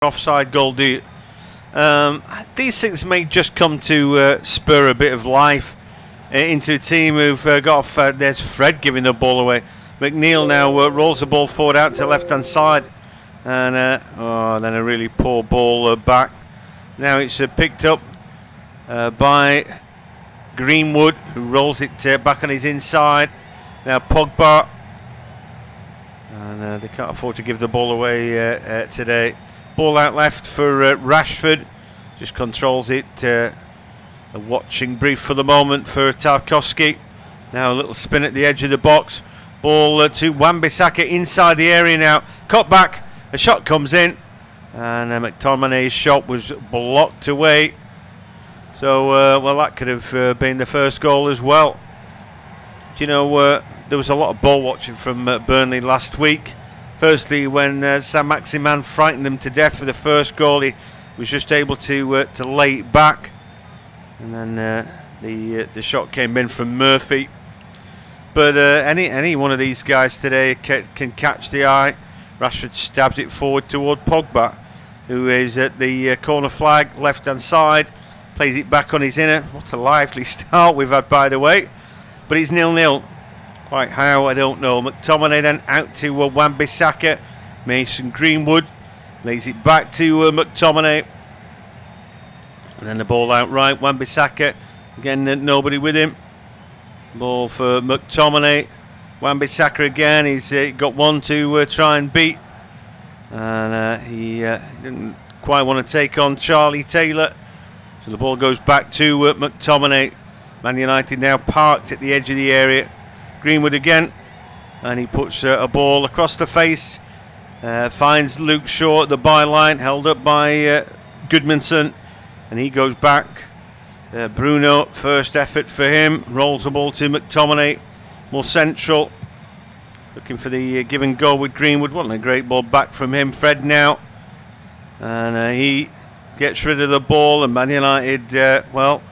offside goal, do you? These things may just come to spur a bit of life into a team who've got off. There's Fred giving the ball away. McNeil now rolls the ball forward out to the left hand side, and then a really poor ball back. Now it's picked up by Greenwood, who rolls it back on his inside. Now Pogba, and they can't afford to give the ball away today. Ball out left for Rashford, just controls it. A watching brief for the moment for Tarkowski. Now a little spin at the edge of the box. Ball to Wan-Bissaka inside the area now. Cut back, a shot comes in, and McTominay's shot was blocked away. So, well, that could have been the first goal as well. Do you know, there was a lot of ball watching from Burnley last week. Firstly, when Saint-Maximin frightened them to death for the first goal, he was just able to lay it back, and then the shot came in from Murphy. But any one of these guys today can catch the eye. Rashford stabs it forward toward Pogba, who is at the corner flag, left-hand side, plays it back on his inner. What a lively start we've had, by the way. But it's 0-0. Quite how, I don't know. McTominay then out to Wan-Bissaka. Mason Greenwood lays it back to McTominay. And then the ball out right. Wan-Bissaka, again, nobody with him. Ball for McTominay. Wan-Bissaka again. He's got one to try and beat. And he didn't quite want to take on Charlie Taylor. So the ball goes back to McTominay. Man United now parked at the edge of the area. Greenwood again, and he puts a ball across the face, finds Luke Shaw at the byline, held up by Goodmanson, and he goes back. Bruno, first effort for him, rolls the ball to McTominay, more central, looking for the give and go with Greenwood. What a great ball back from him. Fred now, and he gets rid of the ball, and Man United, well,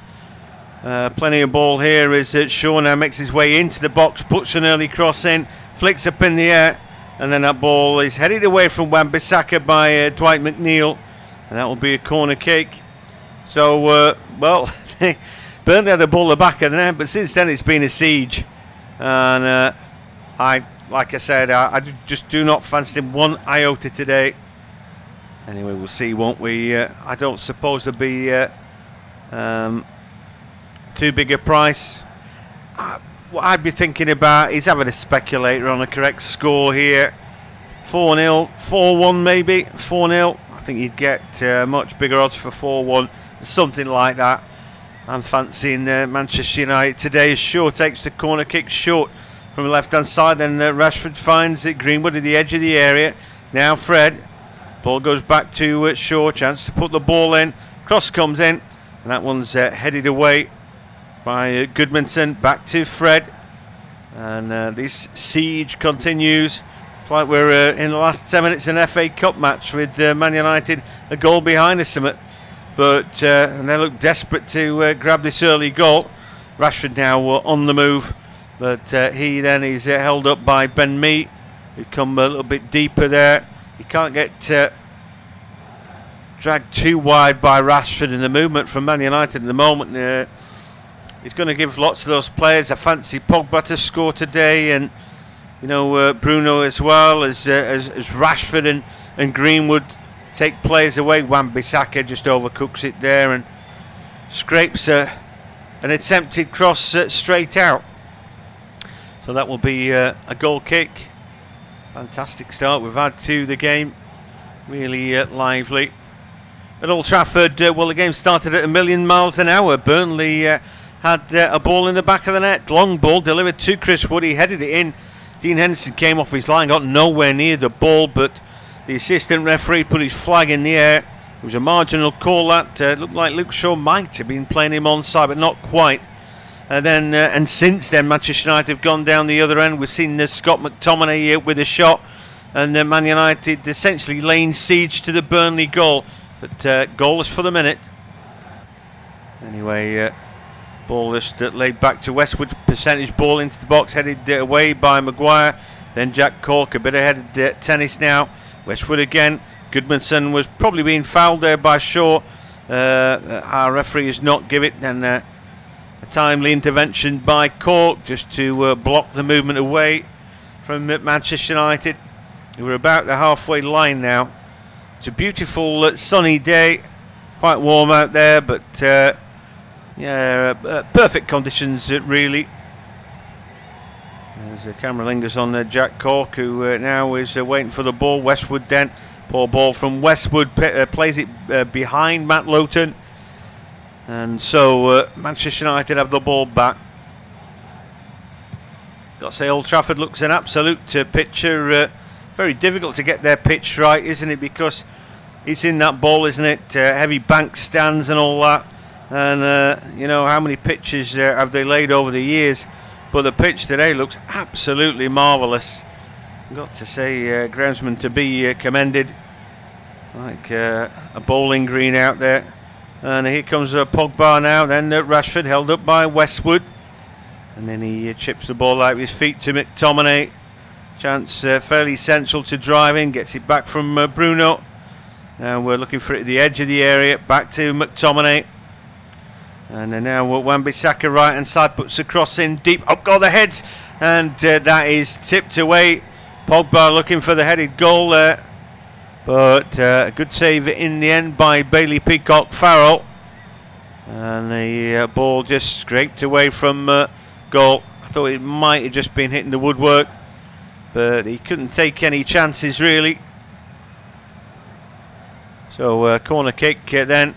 plenty of ball here as Shaw now makes his way into the box, puts an early cross in, flicks up in the air, and then that ball is headed away from Wan-Bissaka by Dwight McNeil, and that will be a corner kick. So, well, Burnley had the ball at the back of the net, but since then it's been a siege. And like I said, I just do not fancy him one iota today. Anyway, we'll see, won't we? I don't suppose there'll be too big a price. What I'd be thinking about is having a speculator on a correct score here. 4-0, 4-1 maybe, 4-0. I think you'd get much bigger odds for 4-1, something like that. I'm fancying Manchester United today. Shaw takes the corner kick short from the left-hand side. Then Rashford finds it. Greenwood at the edge of the area. Now Fred. Ball goes back to Shaw. Chance to put the ball in. Cross comes in, and that one's headed away by Goodmanson. Back to Fred, and this siege continues. It's like we're in the last 10 minutes of an FA Cup match with Man United a goal behind us. But and they look desperate to grab this early goal. Rashford now on the move, but he then is held up by Ben Mee, who come a little bit deeper there. He can't get dragged too wide by Rashford, in the movement from Man United at the moment. He's going to give lots of those players. I fancy Pogba to score today, and you know Bruno as well as Rashford and Greenwood take players away. Wan-Bissaka just overcooks it there and scrapes an attempted cross straight out. So that will be a goal kick. Fantastic start we've had to the game. Really lively. At Old Trafford, well, the game started at 1,000,000 miles an hour. Burnley had a ball in the back of the net. Long ball delivered to Chris Wood. He headed it in. Dean Henderson came off his line, got nowhere near the ball, but the assistant referee put his flag in the air. It was a marginal call. That looked like Luke Shaw might have been playing him onside, but not quite. And since then, Manchester United have gone down the other end. We've seen Scott McTominay with a shot, and Man United essentially laying siege to the Burnley goal, but goalless for the minute. Anyway, ball just laid back to Westwood. Percentage ball into the box, headed away by Maguire. Then Jack Cork, a bit ahead of tennis now. Westwood again, Goodmanson was probably being fouled there by Shaw. Our referee has not given it, and a timely intervention by Cork just to block the movement away from Manchester United. We're about the halfway line now. It's a beautiful sunny day, quite warm out there, but perfect conditions really. As the camera lingers on Jack Cork, who now is waiting for the ball. Westwood then, poor ball from Westwood, plays it behind Matt Lowton, and so Manchester United have the ball back. Got to say, Old Trafford looks an absolute picture. Very difficult to get their pitch right, isn't it? Because it's in that ball, isn't it? Heavy bank stands and all that. And you know, how many pitches have they laid over the years? But the pitch today looks absolutely marvellous. Got to say, groundsman to be commended. Like a bowling green out there. And here comes Pogba now. Then Rashford held up by Westwood. And then he chips the ball out with his feet to McTominay. Chance fairly central to drive in. Gets it back from Bruno. Now we're looking for it at the edge of the area. Back to McTominay. And now Wan-Bissaka right hand side puts the cross in deep. Up go the heads. And that is tipped away. Pogba looking for the headed goal there. But a good save in the end by Bailey Peacock-Farrell. And the ball just scraped away from goal. I thought it might have just been hitting the woodwork, but he couldn't take any chances really. So corner kick then.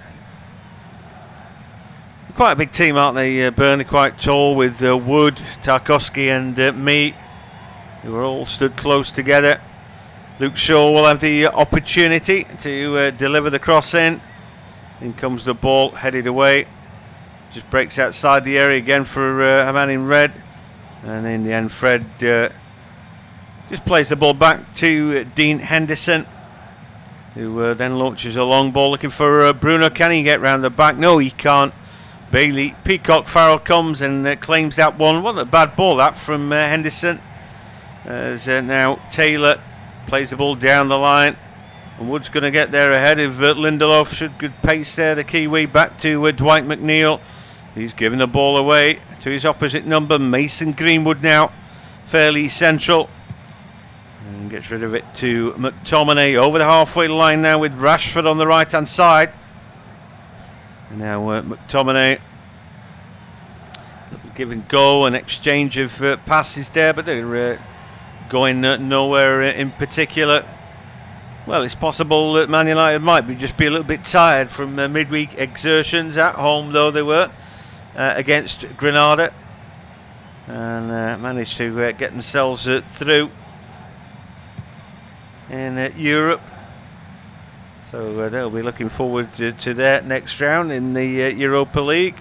Quite a big team, aren't they? Burnley quite tall, with Wood, Tarkowski and me, who are all stood close together. Luke Shaw will have the opportunity to deliver the cross in. In comes the ball, headed away. Just breaks outside the area again for a man in red. And in the end, Fred just plays the ball back to Dean Henderson, who then launches a long ball looking for Bruno. Can he get round the back? No, he can't. Bailey Peacock-Farrell comes and claims that one. What a bad ball that from Henderson. As now Taylor plays the ball down the line. And Wood's going to get there ahead of Lindelof. Should good pace there, the Kiwi. Back to Dwight McNeil. He's giving the ball away to his opposite number, Mason Greenwood now. Fairly central. And gets rid of it to McTominay. Over the halfway line now with Rashford on the right-hand side. And now McTominay. Give and go, an exchange of passes there, but they're going nowhere in particular. Well, it's possible that Man United might just be a little bit tired from midweek exertions at home, though they were against Granada, and managed to get themselves through in Europe. So they'll be looking forward to their next round in the Europa League.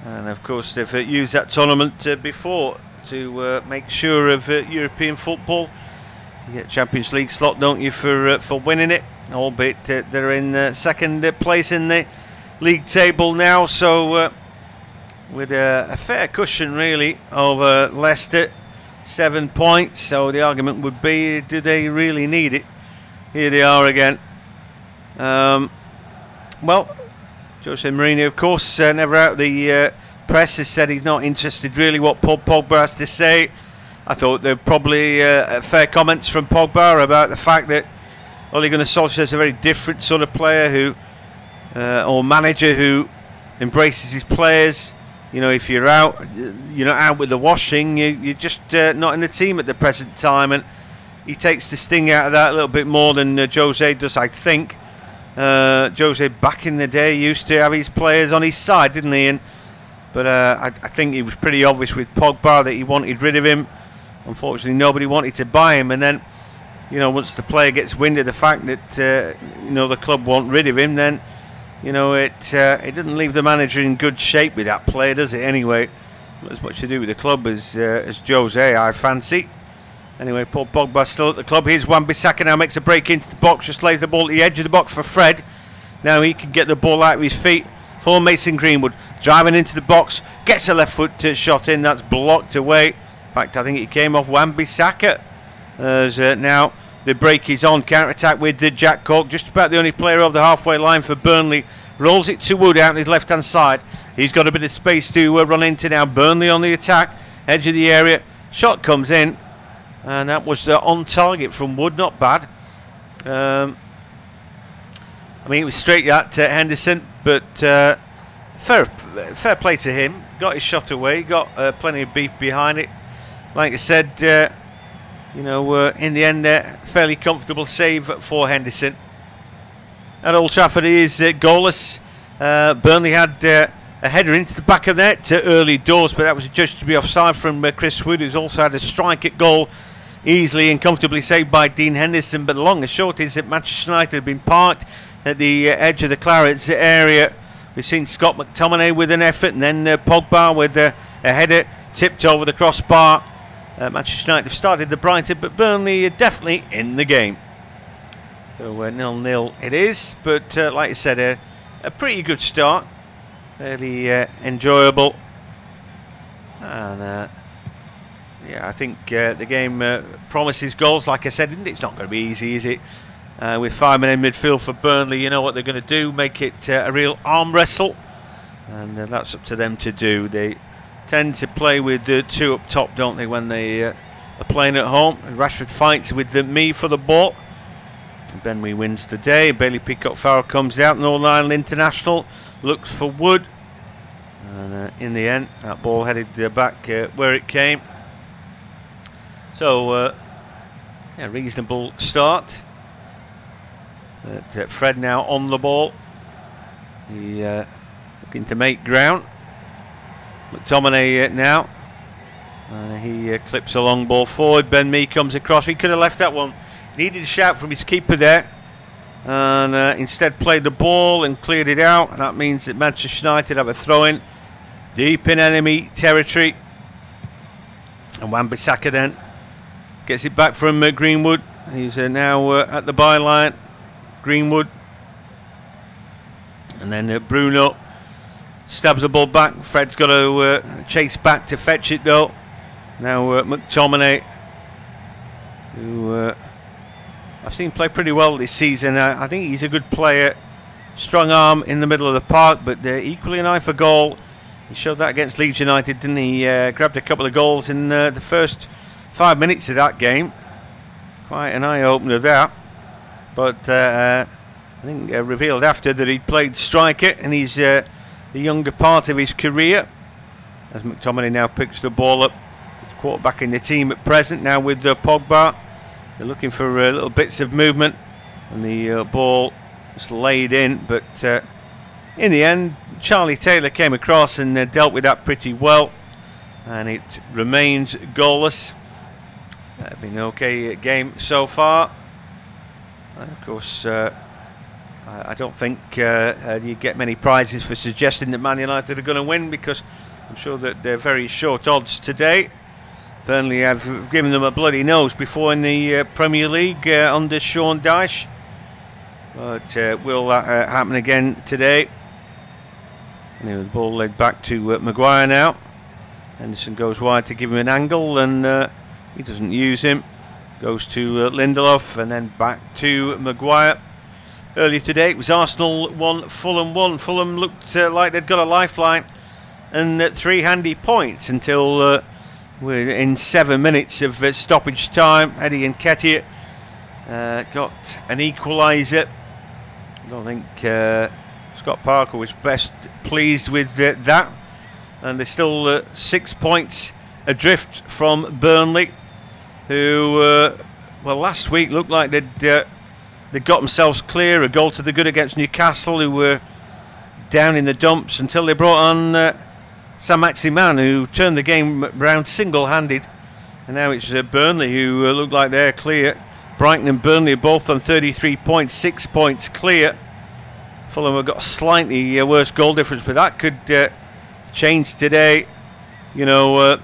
And of course, they've used that tournament before to make sure of European football. You get Champions League slot, don't you, for winning it? Albeit they're in second place in the league table now, so with a fair cushion really over Leicester, 7 points. So the argument would be, do they really need it? Here they are again. Well, Jose Mourinho, of course, never out of the press, has said he's not interested really what Paul Pogba has to say. I thought there were probably fair comments from Pogba about the fact that Ole Gunnar Solskjaer is a very different sort of player who, or manager who embraces his players. You know, if you're out, you're not out with the washing, you're just not in the team at the present time. And he takes the sting out of that a little bit more than Jose does, I think. Jose back in the day used to have his players on his side, didn't he? But I think it was pretty obvious with Pogba that he wanted rid of him. Unfortunately, nobody wanted to buy him. And then, you know, once the player gets wind of the fact that, you know, the club want rid of him, then, you know, it doesn't leave the manager in good shape with that player, does it? Anyway, not as much to do with the club as Jose, I fancy. Anyway, Paul Pogba still at the club. Here's Wan-Bissaka now, makes a break into the box, just lays the ball at the edge of the box for Fred. Now he can get the ball out of his feet for Mason Greenwood. Driving into the box, gets a left foot shot in, that's blocked away. In fact, I think it came off Wan-Bissaka. As now the break is on. Counter-attack with Jack Cork, just about the only player over the halfway line for Burnley. Rolls it to Wood out on his left-hand side. He's got a bit of space to run into now. Burnley on the attack, edge of the area. Shot comes in, and that was on target from Wood. Not bad. I mean, it was straight at Henderson, but fair play to him. Got his shot away, got plenty of beef behind it. Like I said, you know, in the end, fairly comfortable save for Henderson. At Old Trafford, he is goalless. Burnley had a header into the back of the net early doors, but that was judged to be offside from Chris Wood, who's also had a strike at goal, easily and comfortably saved by Dean Henderson. But the long and short is that Manchester United have been parked at the edge of the Clarets area. We've seen Scott McTominay with an effort, and then Pogba with a header tipped over the crossbar. Manchester United have started the brighter, but Burnley are definitely in the game. So 0-0 it is, but like I said, a pretty good start. Fairly enjoyable. And yeah, I think the game promises goals. Like I said, it's not going to be easy, is it? With 5 men in midfield for Burnley, you know what they're going to do, make it a real arm wrestle, and that's up to them to do. They tend to play with the two up top, don't they, when they are playing at home. And Rashford fights with me for the ball. Burnley wins today. Bailey Peacock-Farrell comes out. Northern Ireland international looks for Wood, and in the end that ball headed back where it came. So yeah, reasonable start. But Fred now on the ball. He looking to make ground. McTominay now, and he clips a long ball forward. Ben Mee comes across. He could have left that one. Needed a shout from his keeper there, and instead played the ball and cleared it out. And that means that Manchester United have a throw-in deep in enemy territory. And Wan-Bissaka then gets it back from Greenwood. He's now at the byline. Greenwood, and then Bruno stabs the ball back. Fred's got to chase back to fetch it though. Now McTominay, who I've seen play pretty well this season. I think he's a good player, strong arm in the middle of the park, but equally an eye for goal. He showed that against Leeds United, didn't he? Grabbed a couple of goals in the first 5 minutes of that game. Quite an eye-opener that. But I think revealed after that he played striker, and he's the younger part of his career. As McTominay now picks the ball up, he's quarterback in the team at present now with Pogba. They're looking for little bits of movement, and the ball was laid in. But in the end, Charlie Taylor came across and dealt with that pretty well, and it remains goalless. Been an okay game so far. And of course, I don't think you get many prizes for suggesting that Man United are going to win, because I'm sure that they're very short odds today. Burnley have given them a bloody nose before in the Premier League under Sean Dyche. But will that happen again today? Anyway, the ball led back to Maguire now. Henderson goes wide to give him an angle, and he doesn't use him. Goes to Lindelof, and then back to Maguire. Earlier today it was Arsenal 1, Fulham 1. Fulham looked like they'd got a lifeline and 3 handy points until we're in 7 minutes of stoppage time. Eddie Nketiah got an equaliser. I don't think Scott Parker was best pleased with that. And they're still 6 points adrift from Burnley, who, well, last week looked like they got themselves clear. A goal to the good against Newcastle, who were down in the dumps until they brought on Saint-Maximin, who turned the game round single-handed. And now it's Burnley who look like they're clear. Brighton and Burnley are both on 33 points, 6 points clear. Fulham have got a slightly worse goal difference, but that could change today. You know,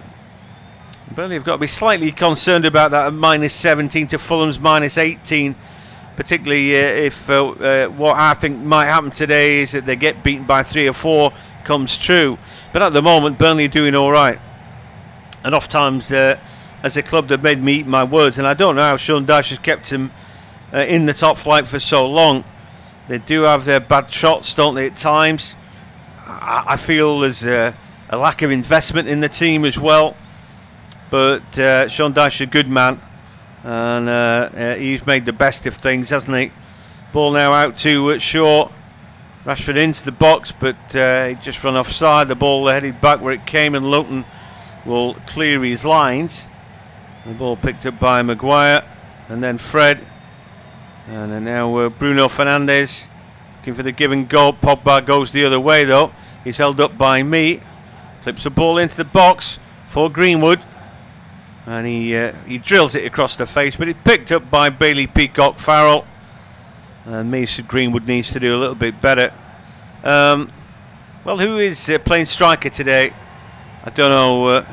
Burnley have got to be slightly concerned about that at -17 to Fulham's -18, particularly if what I think might happen today is that they get beaten by 3 or 4 comes true. But at the moment, Burnley are doing all right. And oft times as a club that made me eat my words, and I don't know how Sean Dyche has kept him in the top flight for so long. They do have their bad shots, don't they, at times. I feel there's a lack of investment in the team as well. But Sean Dyche is a good man, and he's made the best of things, hasn't he? Ball now out to Shaw. Rashford into the box, but he just run offside. The ball headed back where it came, and Loughton will clear his lines. The ball picked up by Maguire, and then Fred. And then now Bruno Fernandes looking for the give and go. Pogba goes the other way though. He's held up by me. Flips the ball into the box for Greenwood. And he drills it across the face, but it's picked up by Bailey Peacock Farrell. And Mason Greenwood needs to do a little bit better. Well, who is playing striker today? I don't know.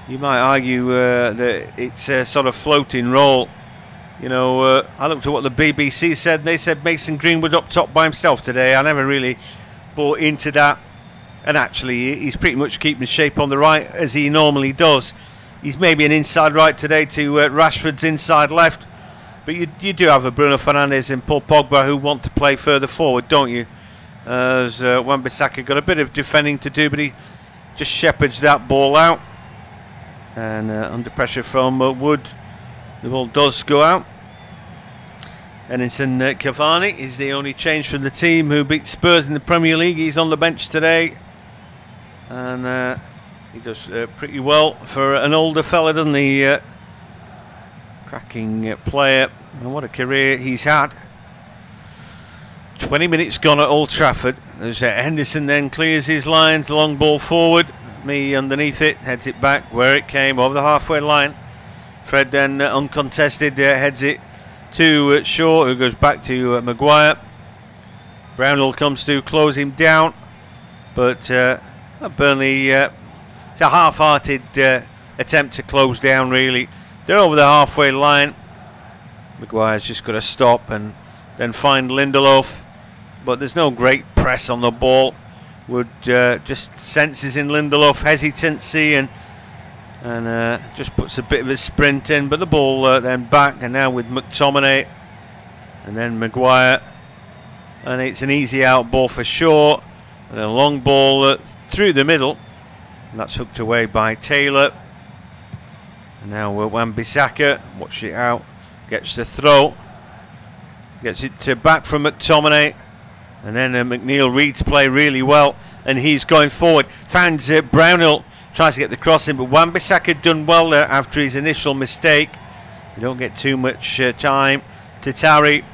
You might argue that it's a sort of floating role. You know, I looked at what the BBC said, and they said Mason Greenwood up top by himself today. I never really bought into that. And actually, he's pretty much keeping shape on the right, as he normally does. He's maybe an inside right today to Rashford's inside left. But you do have a Bruno Fernandes and Paul Pogba who want to play further forward, don't you? As Wan-Bissaka got a bit of defending to do, but he just shepherds that ball out. And under pressure from Wood, the ball does go out. Edinson Cavani is the only change from the team who beat Spurs in the Premier League. He's on the bench today. And he does pretty well for an older fella, doesn't he? Cracking player, and what a career he's had. 20 minutes gone at Old Trafford. There's Henderson then clears his lines, long ball forward. Me underneath it, heads it back where it came, over the halfway line. Fred then uncontested heads it to Shaw, who goes back to Maguire. Brownhill comes to close him down, but Burnley, it's a half-hearted attempt to close down, really. They're over the halfway line. Maguire's just got to stop and then find Lindelof, but there's no great press on the ball. Wood just senses in Lindelof hesitancy and just puts a bit of a sprint in, but the ball then back, and now with McTominay and then Maguire, and it's an easy out ball for Shaw, and a long ball through the middle, and that's hooked away by Taylor. And now Wan-Bissaka, watch it out, gets the throw, gets it back from McTominay, and then McNeil reads play really well, and he's going forward, finds Brownhill, tries to get the cross in, but Wan-Bissaka done well there after his initial mistake. You don't get too much time to tarry,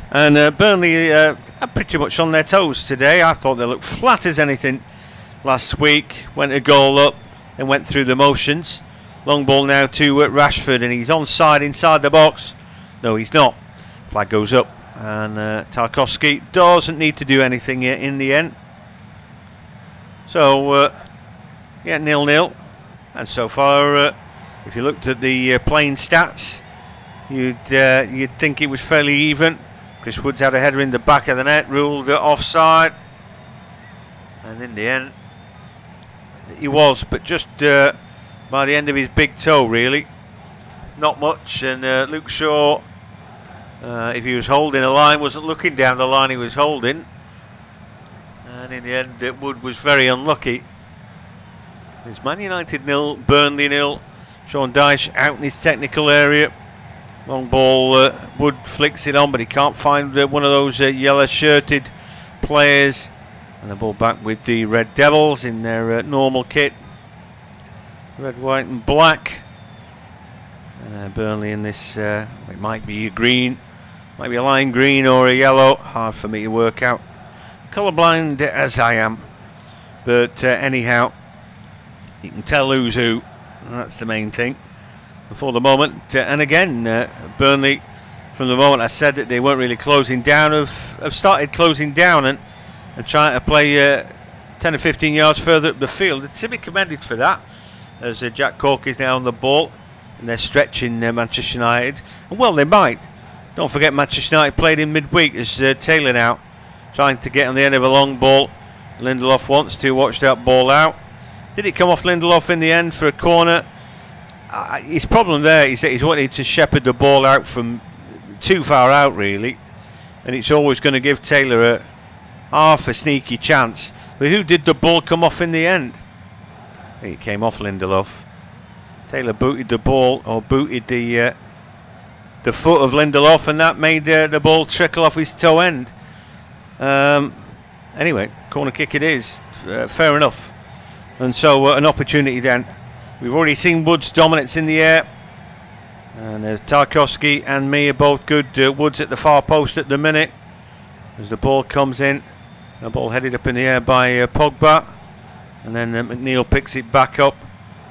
and Burnley are pretty much on their toes today. I thought they looked flat as anything last week, went a goal up and went through the motions. Long ball now to Rashford, and he's onside inside the box. No, he's not. Flag goes up, and Tarkowski doesn't need to do anything in the end. So, yeah, 0-0. And so far, if you looked at the playing stats, you'd think it was fairly even. Chris Wood's had a header in the back of the net, ruled offside. And in the end, he was, but just by the end of his big toe, really. Not much. And Luke Shaw, if he was holding a line, wasn't looking down the line he was holding. And in the end, Wood was very unlucky. It's Man United 0, Burnley 0. Sean Dyche out in his technical area. Long ball, Wood flicks it on, but he can't find one of those yellow-shirted players. And the ball back with the Red Devils in their normal kit. Red, white and black. And Burnley in this, it might be a green, might be a lime green or a yellow. Hard for me to work out. Colourblind as I am. But anyhow, you can tell who's who. And that's the main thing. And for the moment, and again, Burnley, from the moment I said that they weren't really closing down, have started closing down and trying to play 10 or 15 yards further up the field. It's to be commended for that, as Jack Cork is now on the ball, and they're stretching Manchester United. And well, they might. Don't forget Manchester United played in midweek. As Taylor now trying to get on the end of a long ball. Lindelof wants to watch that ball out. Did it come off Lindelof in the end for a corner? his problem there is that he's wanted to shepherd the ball out from too far out, really, and it's always going to give Taylor a half a sneaky chance. But who did the ball come off in the end? It came off Lindelof. Taylor booted the ball, or booted the foot of Lindelof, and that made the ball trickle off his toe end. Anyway, corner kick it is. Fair enough. And so an opportunity then. We've already seen Woods' dominance in the air, and Tarkowski and me are both good. Woods at the far post at the minute as the ball comes in. The ball headed up in the air by Pogba, and then McNeil picks it back up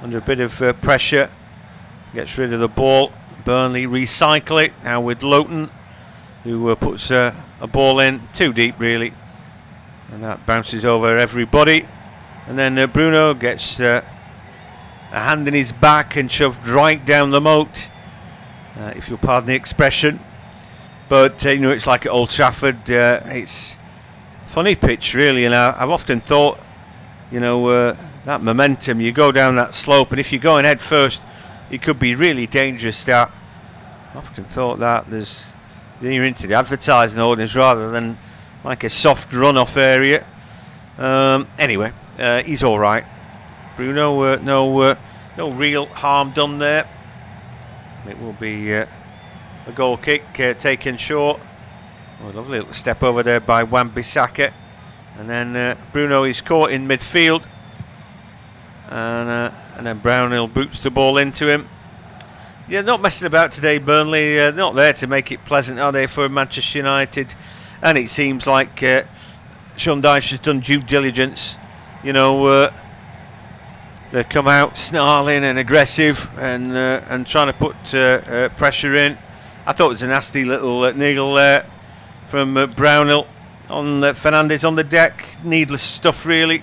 under a bit of pressure, gets rid of the ball. Burnley recycle it now with Lowton, who puts a ball in too deep, really, and that bounces over everybody. And then Bruno gets a hand in his back and shoved right down the moat, if you'll pardon the expression. But you know, it's like at Old Trafford. It's a funny pitch, really, and I've often thought, you know, that momentum, you go down that slope, and if you're going head first, it could be really dangerous. That I've often thought that you're into the advertising audience rather than like a soft run-off area. Anyway, he's all right. Bruno, no real harm done there. It will be a goal kick taken short. Oh, lovely little step over there by Wan-Bissaka, and then Bruno is caught in midfield, and then Brownhill boots the ball into him. Yeah, not messing about today, Burnley. Not there to make it pleasant, are they, for Manchester United? And it seems like Sean Dyche has done due diligence. You know, they come out snarling and aggressive and trying to put pressure in. I thought it was a nasty little niggle there from Brownhill on Fernandes on the deck. Needless stuff, really.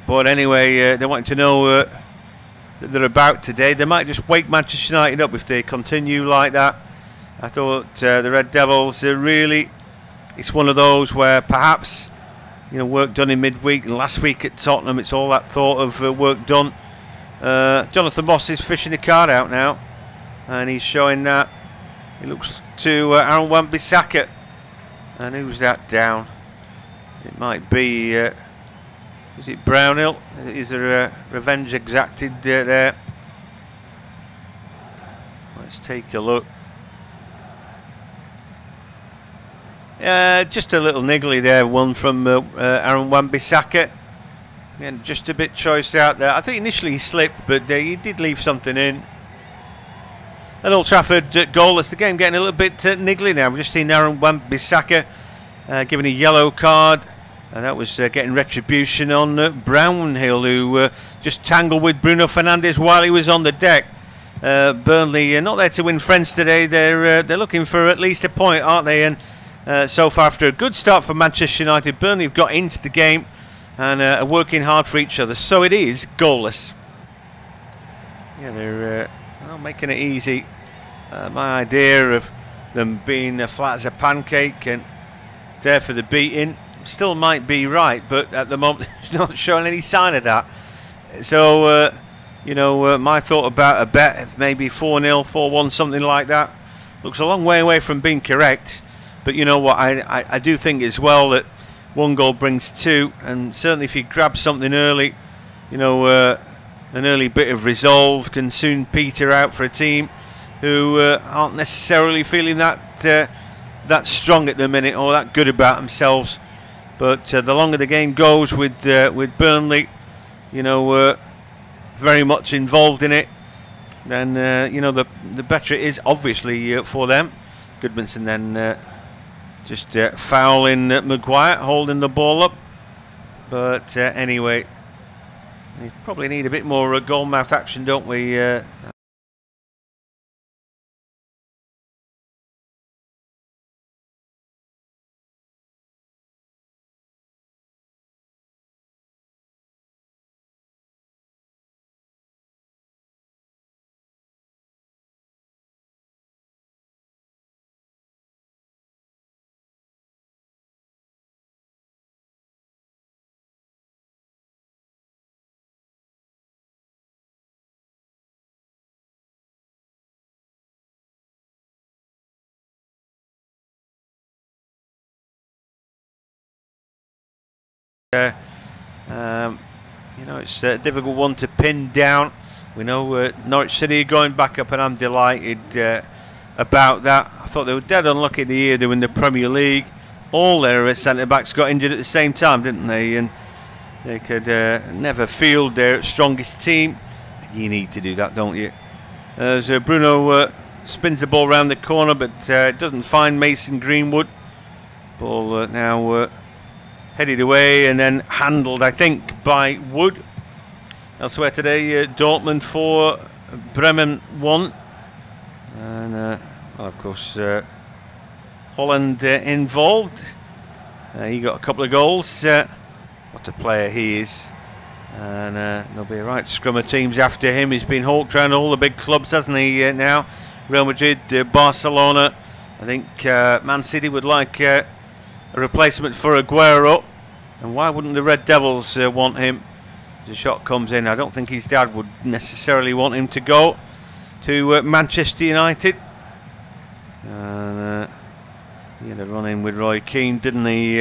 But anyway, they wanted to know that they're about today. They might just wake Manchester United up if they continue like that. I thought the Red Devils really, it's one of those where perhaps, you know, work done in midweek, and last week at Tottenham, it's all that thought of work done. Jonathan Moss is fishing the card out now, and he's showing that. He looks to Aaron Wan-Bissaka, and who's that down? It might be, is it Brownhill? Is there a revenge exacted there? Let's take a look. Just a little niggly there, one from Aaron Wan-Bissaka. Again, just a bit choiced out there. I think initially he slipped, but he did leave something in. At Old Trafford, goalless. The game getting a little bit niggly now. We've just seen Aaron Wan-Bissaka given a yellow card, and that was getting retribution on Brownhill, who just tangled with Bruno Fernandes while he was on the deck. Burnley are not there to win friends today. They're looking for at least a point, aren't they? And so far, after a good start for Manchester United, Burnley have got into the game and are working hard for each other. So it is goalless. Yeah, they're not making it easy. My idea of them being flat as a pancake and there for the beating still might be right, but at the moment it's not showing any sign of that. So, you know, my thought about a bet of maybe 4-0, 4-1, something like that, looks a long way away from being correct. But you know what, I do think as well that one goal brings two, and certainly if you grab something early, you know, an early bit of resolve can soon peter out for a team who aren't necessarily feeling that strong at the minute or that good about themselves. But the longer the game goes with Burnley, you know, very much involved in it, then you know, the better it is, obviously, for them. Goodmanson then just fouling Maguire, holding the ball up. But anyway, we probably need a bit more goal mouth action, don't we? You know, it's a difficult one to pin down. We know Norwich City are going back up, and I'm delighted about that. I thought they were dead unlucky the year they were in the Premier League. All their centre-backs got injured at the same time, didn't they? And they could never field their strongest team. You need to do that, don't you? As Bruno spins the ball around the corner, but doesn't find Mason Greenwood. Ball now headed away and then handled, I think, by Wood. Elsewhere today, Dortmund 4, Bremen 1. And, well, of course, Holland involved. He got a couple of goals. What a player he is. And there'll be a right scrum of teams after him. He's been hawked around all the big clubs, hasn't he, now? Real Madrid, Barcelona. I think Man City would like a replacement for Aguero. And why wouldn't the Red Devils want him? The shot comes in. I don't think his dad would necessarily want him to go to Manchester United. And he had a run in with Roy Keane, didn't he?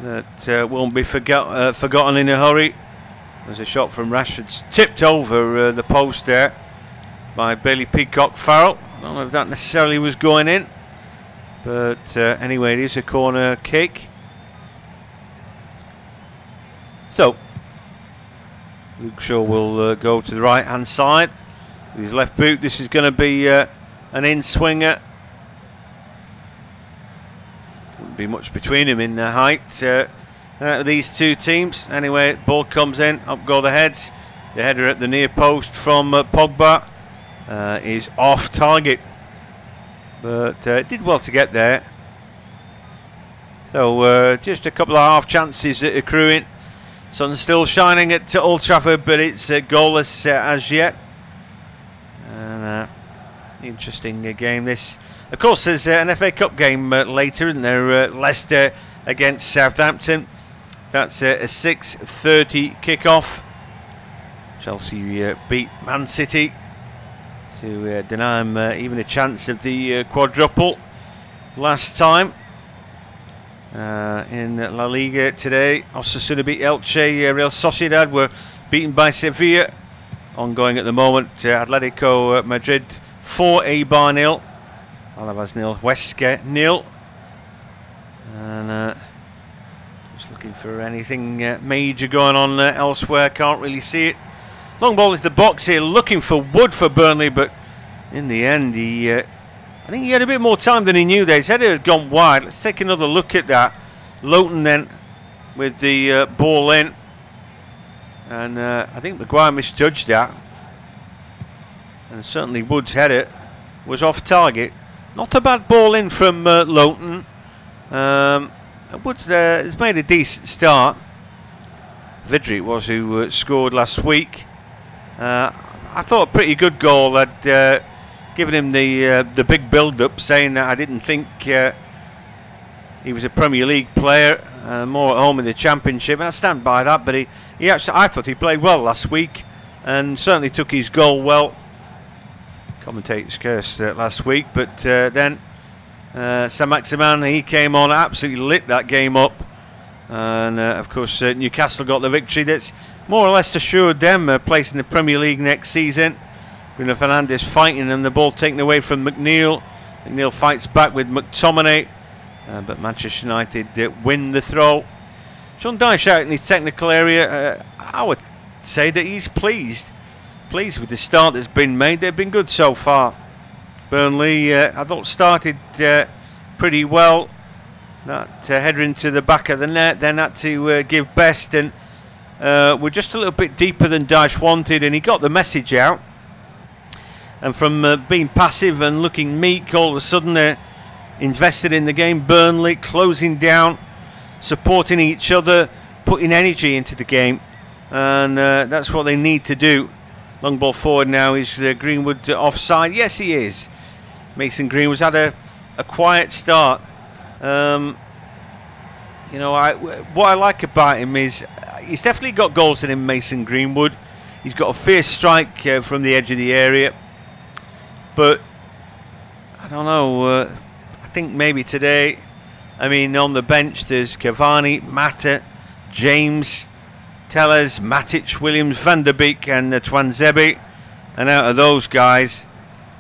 That won't be forgotten in a hurry. There's a shot from Rashford, tipped over the post there by Bailey Peacock-Farrell. I don't know if that necessarily was going in, but anyway, it is a corner kick. So Luke Shaw will go to the right hand side with his left boot. This is going to be an in-swinger. Wouldn't be much between him in height, these two teams. Anyway, ball comes in, up go the heads. The header at the near post from Pogba is off target, but did well to get there. So just a couple of half chances accruing. Sun still shining at Old Trafford, but it's goalless as yet. And interesting game this. Of course, there's an FA Cup game later, isn't there? Leicester against Southampton. That's a 6:30 kickoff. Chelsea beat Man City to deny them even a chance of the quadruple last time. In La Liga today, Osasuna beat Elche. Real Sociedad were beaten by Sevilla. Ongoing at the moment. Atletico Madrid 4, Eibar 0. Alaves 0, Huesca 0. And just looking for anything major going on elsewhere. Can't really see it. Long ball is the box here, looking for Wood for Burnley, but in the end, I think he had a bit more time than he knew there. His header had gone wide. Let's take another look at that. Lowton then with the ball in. And I think Maguire misjudged that. And certainly Wood's header was off target. Not a bad ball in from Lowton. Woods has made a decent start. Vidri it was who scored last week. I thought a pretty good goal. I'd given him the big build-up, saying that I didn't think he was a Premier League player, more at home in the Championship, and I stand by that. But he actually, I thought he played well last week, and certainly took his goal well. Commentators cursed last week, but then Saint-Maximin, he came on, absolutely lit that game up, and of course Newcastle got the victory that's more or less assured them a place in the Premier League next season. Bruno Fernandes fighting and the ball taken away from McNeil. McNeil fights back with McTominay, but Manchester United win the throw. Sean Dyche out in his technical area. I would say that he's pleased with the start that's been made. They've been good so far. Burnley, I thought, started pretty well. That header into the back of the net, then had to give best, and we're just a little bit deeper than Dyche wanted, and he got the message out. And from being passive and looking meek, all of a sudden they're invested in the game. Burnley closing down, supporting each other, putting energy into the game, and that's what they need to do. Long ball forward now. Is Greenwood offside? Yes, he is. Mason Greenwood's had a quiet start. You know, what I like about him is he's definitely got goals in him, Mason Greenwood. He's got a fierce strike from the edge of the area. But I don't know. I think maybe today, I mean, on the bench there's Cavani, Mata, James, Tellers, Matic, Williams, Van der Beek and Twanzebe. And out of those guys,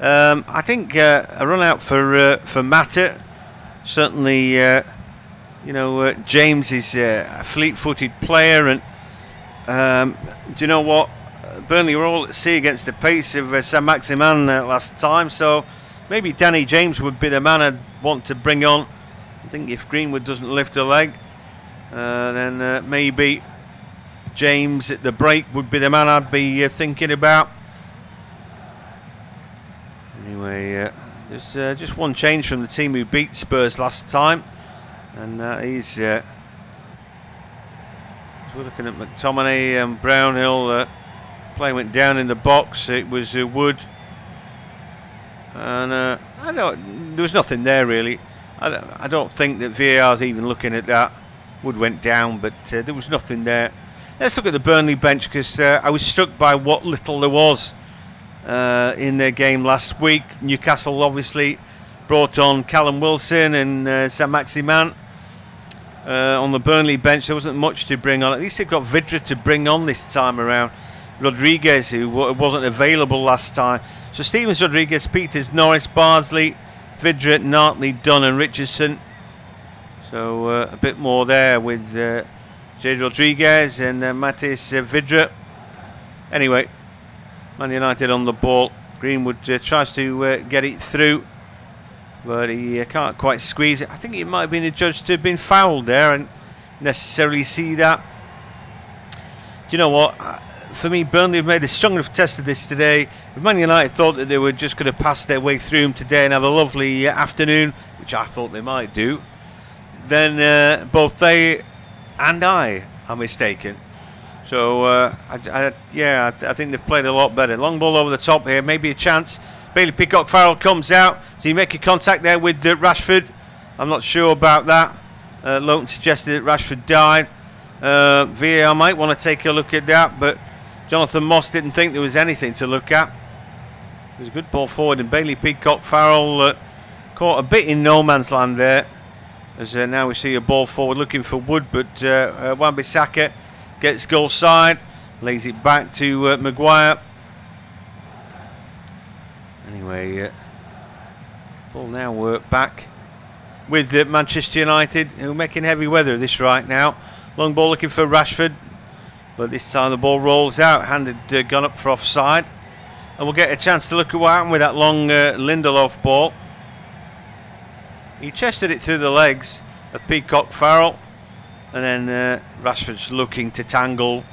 I think a run out for Mata. Certainly, James is a fleet-footed player, and do you know what? Burnley were all at sea against the pace of Saint-Maximin last time, so maybe Danny James would be the man I'd want to bring on. I think if Greenwood doesn't lift a leg, then maybe James at the break would be the man I'd be thinking about. Anyway, there's just one change from the team who beat Spurs last time, and that is we're looking at McTominay and Brownhill. Play went down in the box. It was Wood, and I know there was nothing there really. I don't think that VAR's even looking at that. Wood went down, but there was nothing there. Let's look at the Burnley bench, because I was struck by what little there was in their game last week. Newcastle obviously brought on Callum Wilson and Saint-Maximin. On the Burnley bench there wasn't much to bring on. At least they've got Vidra to bring on this time around. Rodriguez, who wasn't available last time. So Stevens, Rodriguez, Peters, Norris, Bardsley, Vidra, Nartley, Dunn and Richardson. So a bit more there with Jade Rodriguez and Matis Vidra. Anyway, Man United on the ball. Greenwood tries to get it through, but he can't quite squeeze it. I think it might have been adjudged to have been fouled there, and necessarily see that. Do you know what? For me, Burnley have made a strong enough test of this today. If Man United thought that they were just going to pass their way through them today and have a lovely afternoon, which I thought they might do, then both they and I are mistaken. So I think they've played a lot better. Long ball over the top here, maybe a chance. Bailey Peacock-Farrell comes out. So you make a contact there with Rashford. I'm not sure about that. Lowton suggested that Rashford died. VAR might want to take a look at that, but Jonathan Moss didn't think there was anything to look at. It was a good ball forward, and Bailey Peacock-Farrell caught a bit in no man's land there. As now we see a ball forward looking for Wood, but Wan-Bissaka gets goal side, lays it back to Maguire. Anyway, ball now work back with Manchester United, who are making heavy weather of this right now. Long ball looking for Rashford, but this time the ball rolls out, handed gone up for offside, and we'll get a chance to look at what happened with that long Lindelof ball. He chested it through the legs of Peacock-Farrell, and then Rashford's looking to tangle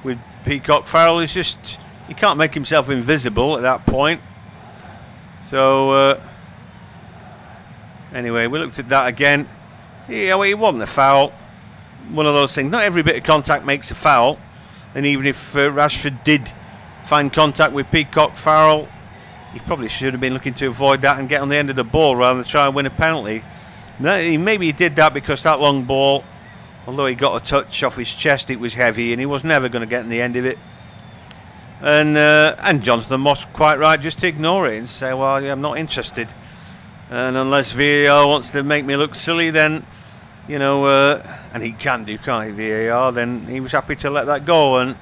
with Peacock-Farrell. He's just, he can't make himself invisible at that point. So anyway, we looked at that again. Yeah, well, it wasn't a foul. One of those things. Not every bit of contact makes a foul, and even if Rashford did find contact with Peacock-Farrell, he probably should have been looking to avoid that and get on the end of the ball rather than try and win a penalty. Maybe he did that because that long ball, although he got a touch off his chest, it was heavy and he was never going to get in the end of it. And Jonathan Moss, quite right, just to ignore it and say, well, yeah, I'm not interested. And unless VAR wants to make me look silly, then, you know, and he can do, can't he, VAR, then he was happy to let that go. And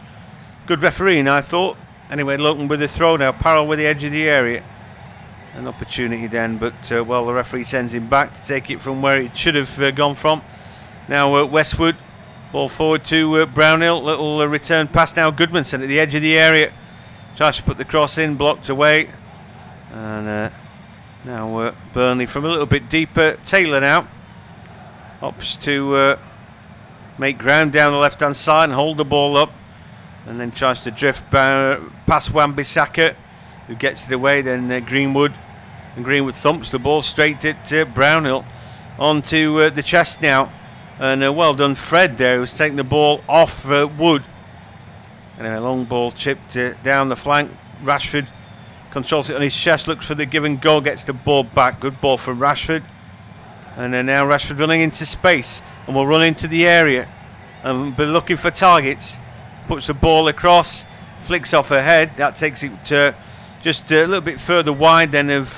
good refereeing, I thought. Anyway, Lowton with the throw now, Parrell with the edge of the area. An opportunity then, but, well, the referee sends him back to take it from where it should have gone from. Now Westwood, ball forward to Brownhill, little return pass now, Goodmanson at the edge of the area. Tries to put the cross in, blocked away. And now Burnley from a little bit deeper. Taylor now opts to make ground down the left-hand side and hold the ball up. And then tries to drift past Wan-Bissaka, who gets it away. Then Greenwood, and Greenwood thumps the ball straight at Brownhill onto the chest now. And well done Fred there, who's taking the ball off Wood. Anyway, long ball chipped down the flank. Rashford controls it on his chest, looks for the give and go, gets the ball back. Good ball from Rashford. And now Rashford running into space and will run into the area and be looking for targets. Puts the ball across, flicks off her head. That takes it just a little bit further wide than of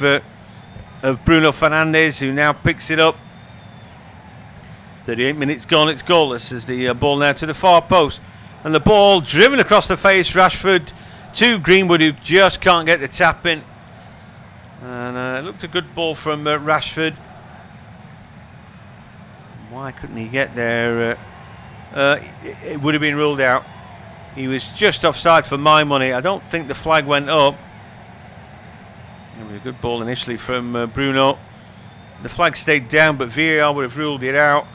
Bruno Fernandes, who now picks it up. 38 minutes gone, it's goalless as the ball now to the far post. And the ball driven across the face, Rashford to Greenwood, who just can't get the tap in. And it looked a good ball from Rashford. Why couldn't he get there? It would have been ruled out. He was just offside for my money. I don't think the flag went up. It was a good ball initially from Bruno. The flag stayed down, but VAR would have ruled it out.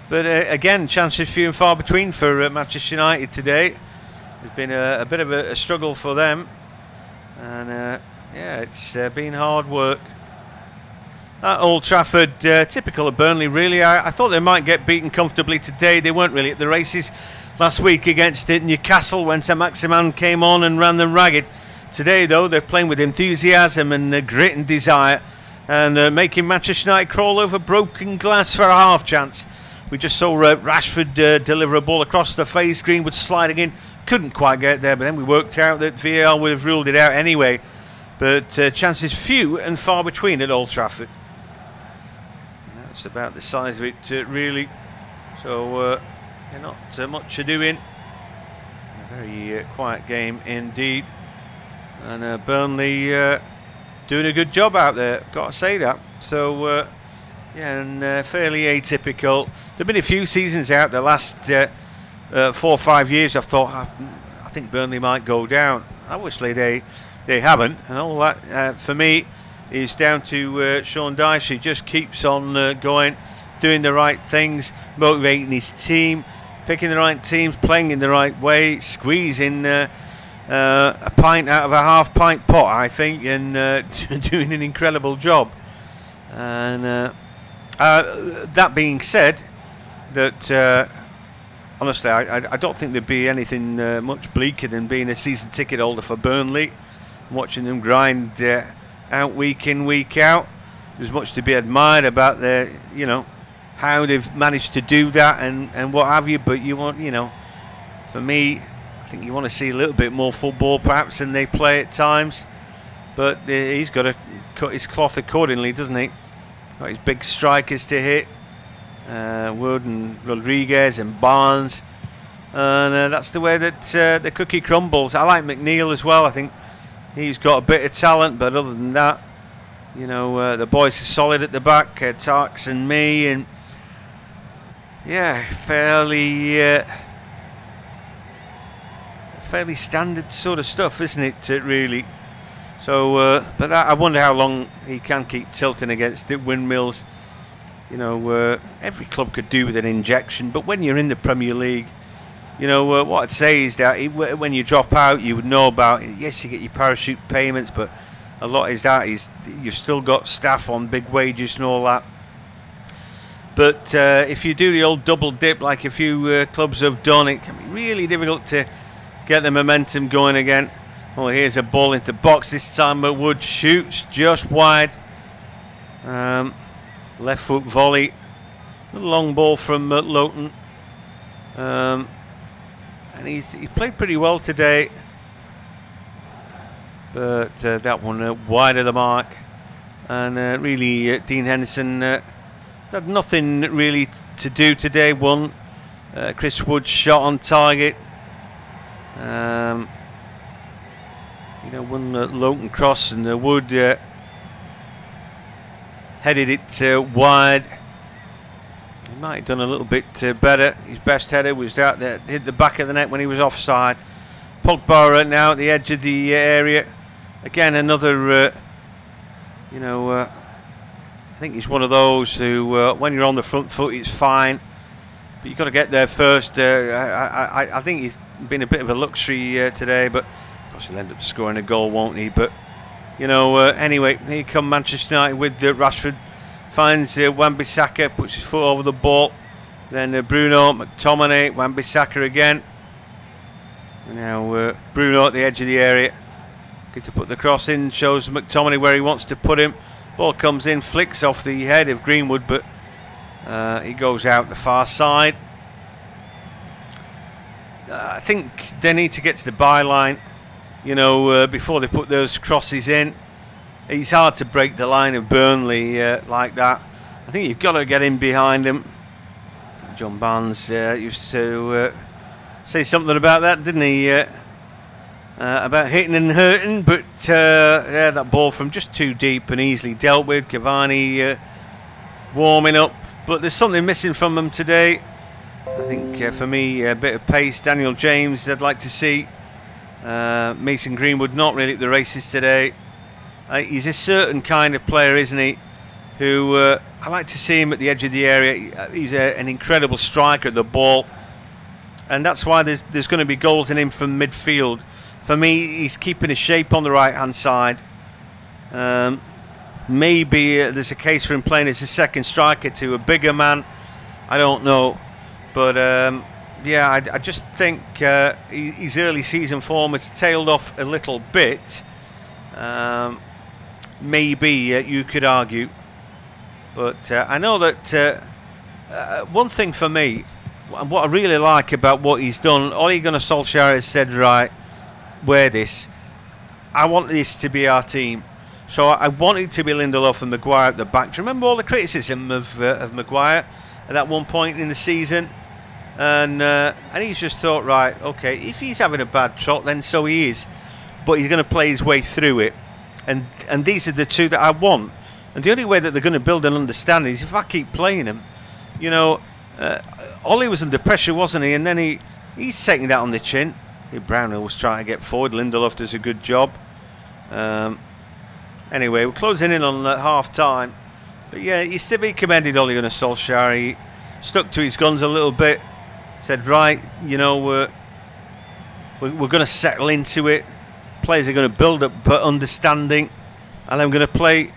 But again, chances few and far between for Manchester United today. There's been a bit of a struggle for them, and yeah, it's been hard work. At Old Trafford, typical of Burnley really. I thought they might get beaten comfortably today. They weren't really at the races last week against Newcastle when Saint-Maximin came on and ran them ragged. Today though, they're playing with enthusiasm and grit and desire, and making Manchester United crawl over broken glass for a half chance. We just saw Rashford deliver a ball across the face. Greenwood sliding in, couldn't quite get there, but then we worked out that VAR would have ruled it out anyway. But chances few and far between at Old Trafford. And that's about the size of it, really. So not much doing. A very quiet game indeed. And Burnley doing a good job out there, got to say that. So yeah, and fairly atypical. There've been a few seasons out the last 4 or 5 years. I've thought I think Burnley might go down. Obviously they haven't, and all that for me is down to Sean Dyche. He just keeps on going, doing the right things, motivating his team, picking the right teams, playing in the right way, squeezing a pint out of a half-pint pot, I think, and doing an incredible job. And that being said, that honestly, I don't think there'd be anything much bleaker than being a season ticket holder for Burnley, watching them grind out week in, week out. There's much to be admired about their, how they've managed to do that and what have you. But you want, for me, I think you want to see a little bit more football perhaps than they play at times. But he's got to cut his cloth accordingly, doesn't he? Got his big strikers to hit, Wood and Rodriguez and Barnes, and that's the way that the cookie crumbles. I like McNeil as well. I think he's got a bit of talent, but other than that, the boys are solid at the back, Tarks and me, and yeah, fairly standard sort of stuff, isn't it? Really. So, but I wonder how long he can keep tilting against the windmills. Every club could do with an injection, but when you're in the Premier League, what I'd say is that when you drop out, you would know about it. Yes, you get your parachute payments, but a lot is you've still got staff on big wages and all that. But if you do the old double dip like a few clubs have done, it can be really difficult to get the momentum going again. Oh, here's a ball into the box this time, but Wood shoots just wide. Left foot volley. A long ball from Lowton. And he's played pretty well today. But that one wide of the mark. And really, Dean Henderson had nothing really to do today. One, Chris Wood shot on target. One Lowton cross, and Wood headed it wide. He might have done a little bit better. His best header was that hit the back of the net when he was offside. Pogba now at the edge of the area. Again, another, I think he's one of those who, when you're on the front foot, it's fine. But you've got to get there first. I think he's been a bit of a luxury today, but of course he'll end up scoring a goal, won't he? But anyway, here come Manchester United with Rashford, finds Wan-Bissaka, puts his foot over the ball. Then Bruno, McTominay, Wan-Bissaka again. And now Bruno at the edge of the area, good to put the cross in, shows McTominay where he wants to put him. Ball comes in, flicks off the head of Greenwood, but he goes out the far side. I think they need to get to the byline, before they put those crosses in. It's hard to break the line of Burnley like that. I think you've got to get in behind him. John Barnes used to say something about that, didn't he? About hitting and hurting, but yeah, that ball from just too deep and easily dealt with. Cavani warming up, but there's something missing from them today. I think for me, a bit of pace. Daniel James, I'd like to see. Mason Greenwood, not really at the races today. He's a certain kind of player, isn't he? Who I like to see him at the edge of the area. He's an incredible striker at the ball, and that's why there's going to be goals in him from midfield. For me, he's keeping his shape on the right-hand side. Maybe there's a case for him playing as a second striker to a bigger man. I don't know, but yeah, I just think his early season form has tailed off a little bit. Maybe you could argue, but I know that one thing for me, and what I really like about what he's done, Ole Gunnar Solskjaer has said, right, wear this. I want this to be our team. So I want it to be Lindelof and Maguire at the back. Do you remember all the criticism of Maguire at that one point in the season? And he's just thought, right, okay, if he's having a bad trot, then so he is. But he's going to play his way through it. And these are the two that I want. And the only way that they're going to build an understanding is if I keep playing them. You know, Ollie was under pressure, wasn't he? And then he's taking that on the chin. Brownhill was trying to get forward. Lindelof does a good job. Anyway, we're closing in on half time. But yeah, he's to be commended, Ole Gunnar Solskjaer. He stuck to his guns a little bit. Said, right, you know, we're going to settle into it. Players are going to build up understanding. And I'm going to play,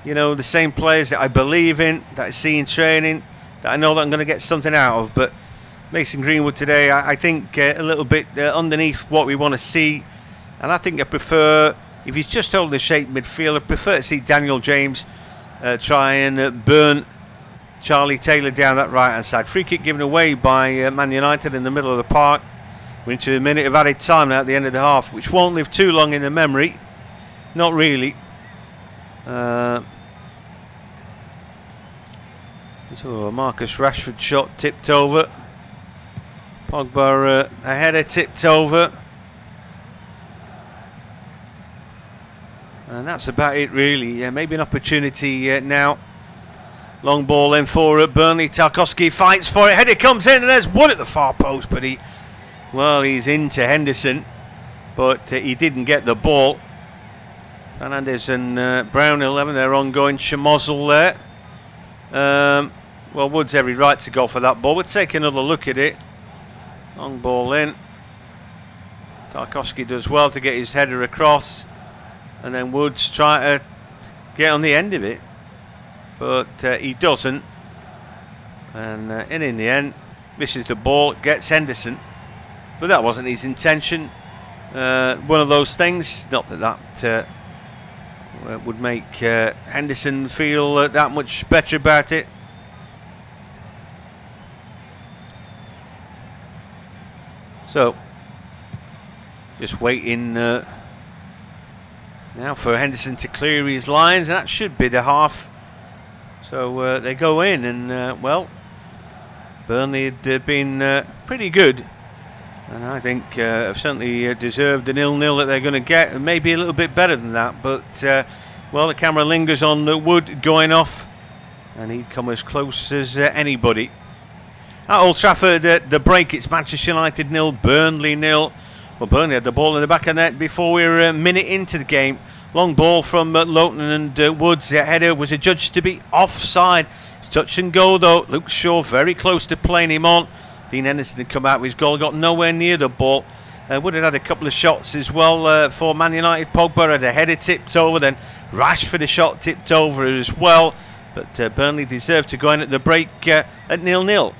you know, the same players that I believe in, that I see in training, that I know that I'm going to get something out of. But Mason Greenwood today, I think a little bit underneath what we want to see. And I think I prefer, if he's just holding the shape midfield, I prefer to see Daniel James try and burn Charlie Taylor down that right-hand side. Free kick given away by Man United in the middle of the park. We're into a minute of added time now at the end of the half, which won't live too long in the memory. Not really. So a Marcus Rashford shot tipped over. Pogba a header tipped over. And that's about it really. Yeah, maybe an opportunity now. Long ball then for Burnley. Tarkowski fights for it. Header comes in and there's Wood at the far post, but he's into Henderson, but he didn't get the ball. Fernandes and Brownhill having their ongoing schmozzle there. Well, Wood's every right to go for that ball. We'll take another look at it. Long ball in. Tarkowski does well to get his header across, and then Woods try to get on the end of it, but he doesn't. And in the end, misses the ball, gets Henderson, but that wasn't his intention. One of those things. Not that would make Henderson feel that much better about it. So, just waiting now for Henderson to clear his lines, and that should be the half. So they go in, and well, Burnley had been pretty good, and I think have certainly deserved the 0-0 that they're going to get, and maybe a little bit better than that. But well, the camera lingers on Wood going off, and he'd come as close as anybody. At Old Trafford, the break, it's Manchester United 0, Burnley 0. Well, Burnley had the ball in the back of the net before we were a minute into the game. Long ball from Lowton and Woods. The header was adjudged to be offside. It's touch and go though. Luke Shaw very close to playing him on. Dean Henderson had come out with his goal, got nowhere near the ball. Wood had a couple of shots as well for Man United. Pogba had a header tipped over, then Rashford a shot tipped over as well. But Burnley deserved to go in at the break at 0-0.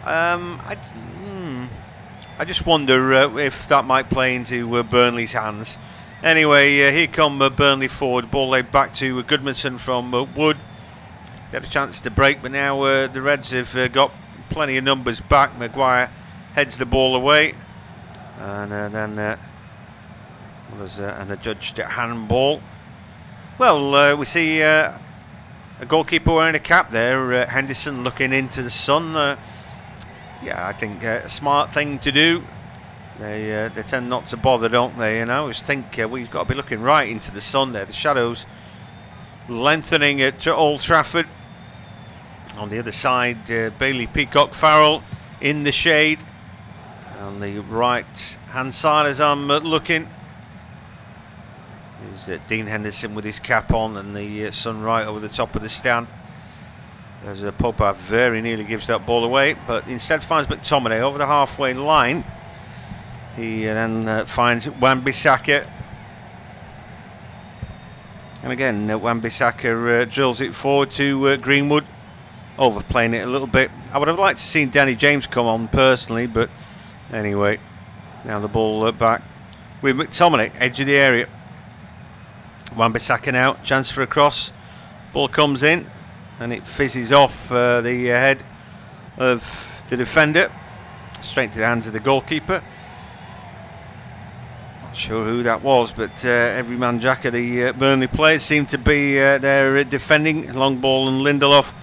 I just wonder if that might play into Burnley's hands. Anyway, here come Burnley forward. Ball laid back to Goodmanson from Wood. They had a chance to break, but now the Reds have got plenty of numbers back. Maguire heads the ball away, and then there's an adjudged handball. Well, we see a goalkeeper wearing a cap there, Henderson looking into the sun. Yeah, I think a smart thing to do. They tend not to bother, don't they? And I always think we've got to be looking right into the sun there. The shadows lengthening at Old Trafford. On the other side, Bailey, Peacock, Farrell in the shade. On the right hand side, as I'm looking, is Dean Henderson with his cap on and the sun right over the top of the stand. As Pogba very nearly gives that ball away, but instead finds McTominay over the halfway line. He then finds Wan-Bissaka, and again Wan-Bissaka drills it forward to Greenwood, overplaying it a little bit. I would have liked to see Danny James come on personally, but anyway, now the ball back with McTominay, edge of the area. Wan-Bissaka now, chance for a cross. Ball comes in and it fizzes off the head of the defender, straight to the hands of the goalkeeper. Not sure who that was, but every man jack of the Burnley players seemed to be there defending. Long ball, and Lindelof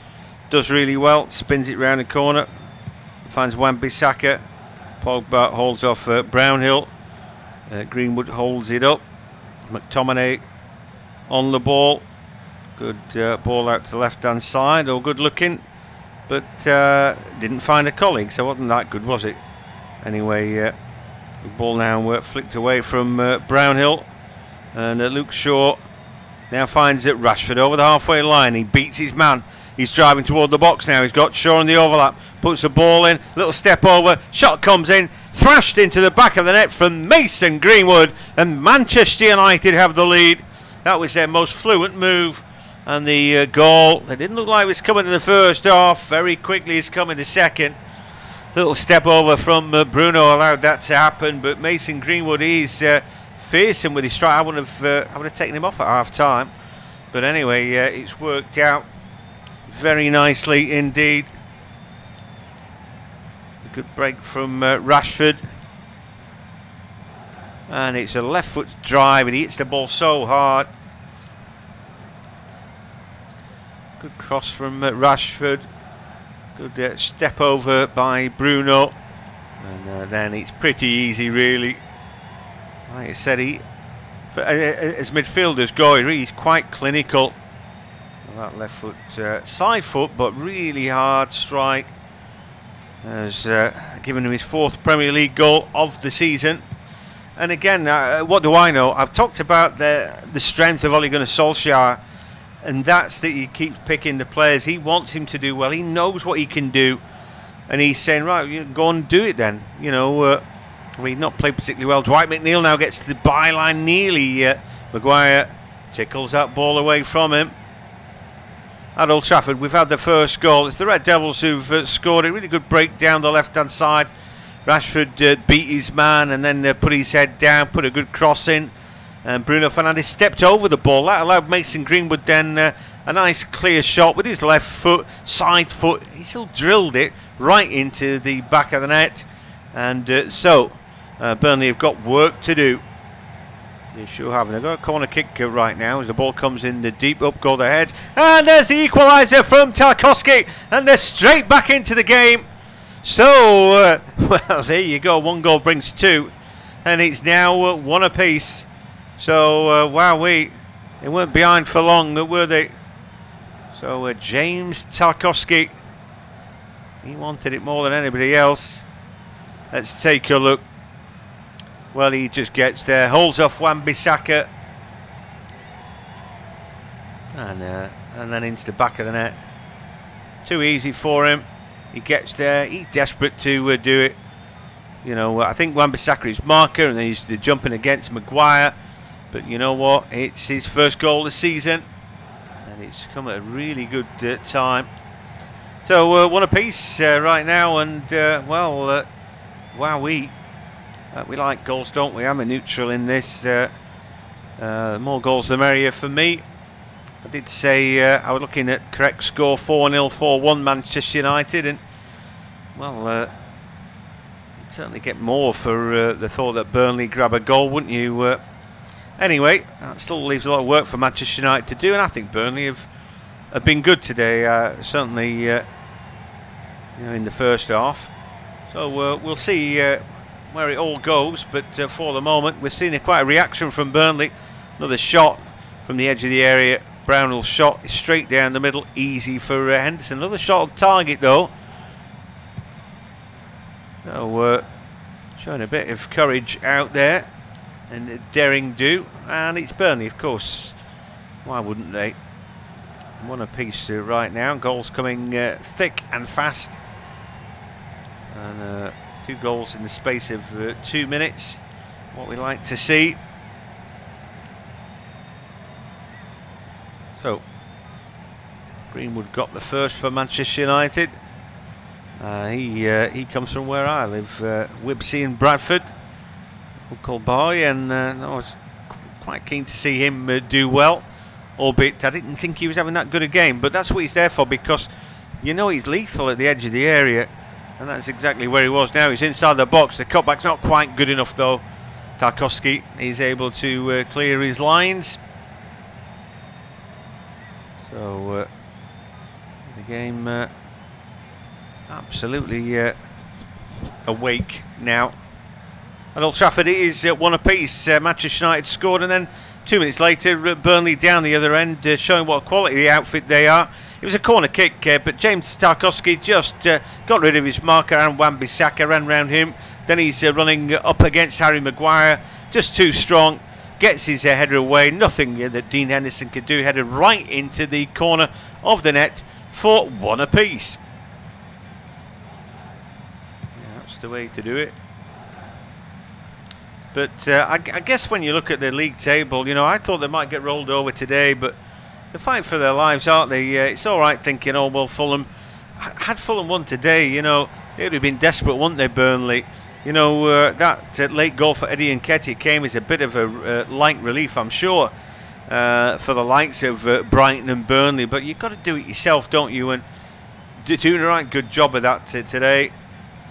does really well, spins it round the corner, finds Wan-Bissaka. Pogba holds off Brownhill. Greenwood holds it up. McTominay on the ball. Good ball out to the left hand side, all good looking, but didn't find a colleague, so wasn't that good, was it? Anyway, the ball now flicked away from Brownhill, and Luke Shaw now finds it. Rashford over the halfway line. He beats his man. He's driving toward the box now. He's got Shaw in the overlap. Puts the ball in. Little step over. Shot comes in. Thrashed into the back of the net from Mason Greenwood. And Manchester United have the lead. That was their most fluent move. And the goal, it didn't look like it was coming in the first half. Very quickly it's come in the second. Little step over from Bruno allowed that to happen. But Mason Greenwood is fearsome with his strike. I would have taken him off at half time. But anyway, it's worked out very nicely indeed. A good break from Rashford, and it's a left foot drive, and he hits the ball so hard. Good cross from Rashford. Good step over by Bruno, and then it's pretty easy really. Like I said, as midfielders go, he's quite clinical. That left foot, side foot, but really hard strike. Has given him his 4th Premier League goal of the season. And again, what do I know? I've talked about the strength of Ole Gunnar Solskjaer, and that's that he keeps picking the players. He wants him to do well. He knows what he can do, and he's saying, right, you go and do it then. You know, we've not played particularly well. Dwight McNeil now gets to the byline nearly. Maguire tickles that ball away from him. At Old Trafford, we've had the first goal. It's the Red Devils who've scored a really good break down the left-hand side. Rashford beat his man and then put his head down, put a good cross in. And Bruno Fernandes stepped over the ball. That allowed Mason Greenwood then a nice clear shot with his left foot, side foot. He still drilled it right into the back of the net. And so Burnley have got work to do. They sure have. They've got a corner kick right now as the ball comes in the deep up goal ahead. And there's the equaliser from Tarkowski. And they're straight back into the game. So, well, there you go. 1 goal brings 2. And it's now 1 apiece. So, wowee. They weren't behind for long, were they? So, James Tarkowski. He wanted it more than anybody else. Let's take a look. Well, he just gets there, holds off Wan-Bissaka, and then into the back of the net. Too easy for him. He gets there. He's desperate to do it. You know, I think Wan-Bissaka is marker, and then he's jumping against Maguire. But you know what? It's his first goal this season, and it's come at a really good time. So one apiece right now, and well, wowee. We like goals, don't we? I'm a neutral in this. More goals the merrier for me. I did say I was looking at correct score 4-0, 4-1 Manchester United, and well, you'd certainly get more for the thought that Burnley grab a goal, wouldn't you? Anyway, that still leaves a lot of work for Manchester United to do, and I think Burnley have been good today, certainly you know, in the first half. So we'll see where it all goes, but for the moment we're seeing quite a reaction from Burnley. Another shot from the edge of the area. Brownell's shot is straight down the middle, easy for Henderson. Another shot on target though. So showing a bit of courage out there and daring do, and it's Burnley, of course. Why wouldn't they? One apiece right now. Goals coming thick and fast, and 2 goals in the space of 2 minutes. What we like to see. So Greenwood got the first for Manchester United. He comes from where I live, Wibsey in Bradford, local boy, and I was quite keen to see him do well, albeit I didn't think he was having that good a game, but that's what he's there for, because you know he's lethal at the edge of the area, and that's exactly where he was now. He's inside the box. The cutback's not quite good enough though. Tarkowski is able to clear his lines. So the game absolutely awake now. At Old Trafford it is one apiece. Manchester United scored, and then 2 minutes later Burnley down the other end, showing what quality outfit they are. It was a corner kick, but James Tarkowski just got rid of his marker, and Wan-Bissaka ran round him. Then he's running up against Harry Maguire, just too strong. Gets his header away, nothing that Dean Henderson could do, headed right into the corner of the net for one apiece. Yeah, that's the way to do it. But I guess when you look at the league table, you know, I thought they might get rolled over today, but they're fighting for their lives, aren't they? It's all right thinking, oh, well, Fulham, had Fulham won today, you know, they would have been desperate, wouldn't they, Burnley? You know, that late goal for Eddie Nketiah came as a bit of a light relief, I'm sure, for the likes of Brighton and Burnley. But you've got to do it yourself, don't you? And doing a right good job of that today.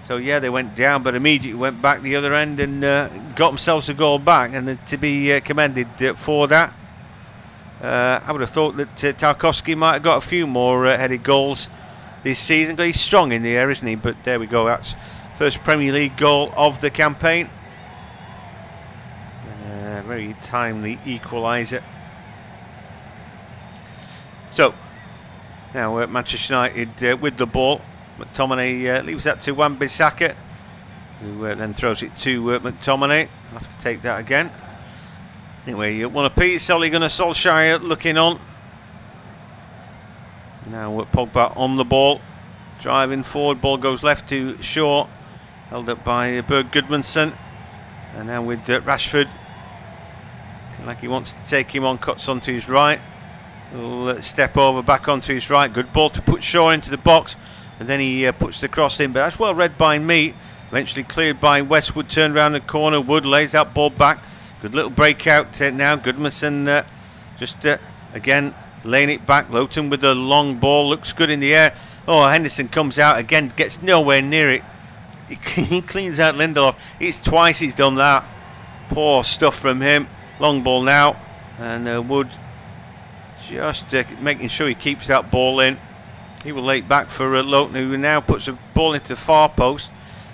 So, yeah, they went down, but immediately went back the other end and got themselves a goal back. And to be commended for that. I would have thought that Tarkowski might have got a few more headed goals this season. He's strong in the air, isn't he? But there we go. That's first Premier League goal of the campaign. And a very timely equaliser. So, now Manchester United with the ball. McTominay leaves that to Wan-Bissaka, who then throws it to McTominay. I'll have to take that again. Anyway, one apiece. Ole Gunnar Solskjaer looking on. Now Pogba on the ball. Driving forward. Ball goes left to Shaw. Held up by Berg Gudmundsson. And now with Rashford. Looking like he wants to take him on. Cuts onto his right. Little step over back onto his right. Good ball to put Shaw into the box. And then he puts the cross in. But that's well read by me. Eventually cleared by Westwood. Turned round the corner. Wood lays that ball back. Good little breakout now. Gudmundsson just again laying it back. Lowton with the long ball. Looks good in the air. Oh, Henderson comes out again. Gets nowhere near it. He cleans out Lindelof. It's twice he's done that. Poor stuff from him. Long ball now. And Wood just making sure he keeps that ball in. He will lay it back for Lowton, who now puts the ball into the far post.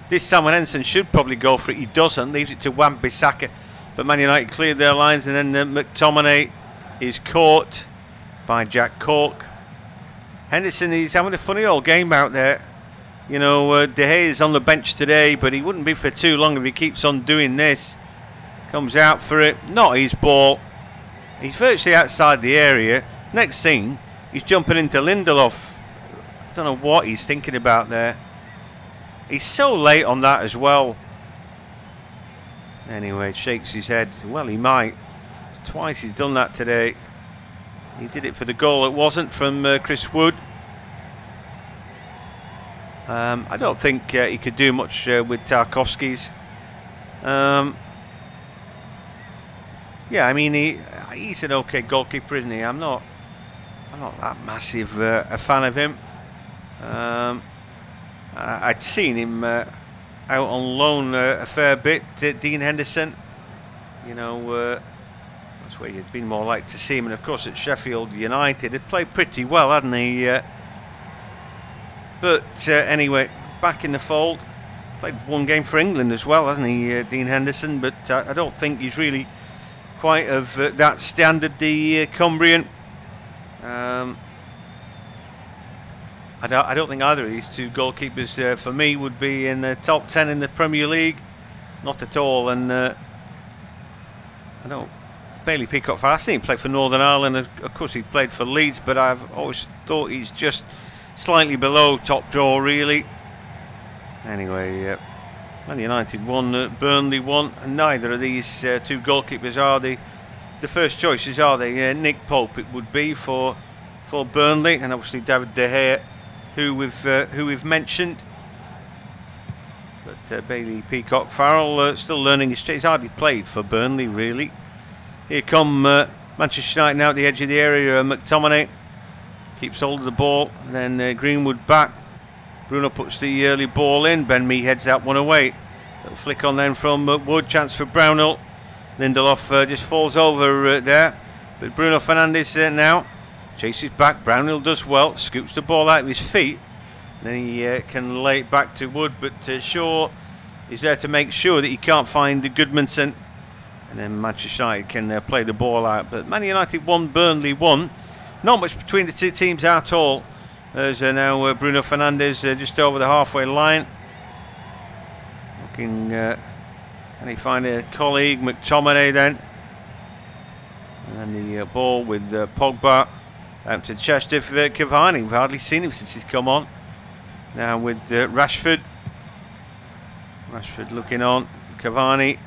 This time when Henderson should probably go for it. He doesn't. Leaves it to Wan-Bissaka. But Man United cleared their lines, and then McTominay is caught by Jack Cork. Henderson is having a funny old game out there. You know, De Gea is on the bench today, but he wouldn't be for too long if he keeps on doing this. Comes out for it, not his ball. He's virtually outside the area. Next thing, he's jumping into Lindelof. I don't know what he's thinking about there. He's so late on that as well. Anyway, shakes his head. Well, he might. Twice he's done that today. He did it for the goal. It wasn't from Chris Wood. I don't think he could do much with Tarkowski's. Yeah, I mean he's an okay goalkeeper, isn't he? I'm not that massive a fan of him. I'd seen him out on loan a fair bit, Dean Henderson. You know, that's where you'd been more like to see him. And of course at Sheffield United, he'd played pretty well, hadn't he? But anyway, back in the fold. Played one game for England as well, hasn't he, Dean Henderson? But I don't think he's really quite of that standard, the Cumbrian. I don't think either of these two goalkeepers for me would be in the top 10 in the Premier League. Not at all. And I don't... Bailey Peacock-Farrell, I've seen him play for Northern Ireland. Of course he played for Leeds, but I've always thought he's just slightly below top draw, really. Anyway, Man United won, Burnley won, and neither of these two goalkeepers are the first choices, are they? Nick Pope it would be for Burnley, and obviously David De Gea, who we've mentioned. But Bailey Peacock-Farrell still learning his trade. He's hardly played for Burnley, really. Here come Manchester United now at the edge of the area. McTominay keeps hold of the ball, and then Greenwood back. Bruno puts the early ball in. Ben Mee heads that one away. Little flick on then from Wood. Chance for Brownhill. Lindelof just falls over there. But Bruno Fernandes now chases back. Brownhill does well. Scoops the ball out of his feet. Then he can lay it back to Wood. But Shaw is there to make sure that he can't find Goodmanson. And then Manchester United can play the ball out. But Man United won, Burnley won. Not much between the two teams at all. There's now Bruno Fernandes just over the halfway line. Looking, can he find a colleague? McTominay then. And then the ball with Pogba out to chest of Cavani. We've hardly seen him since he's come on. Now with Rashford. Rashford looking on. Cavani.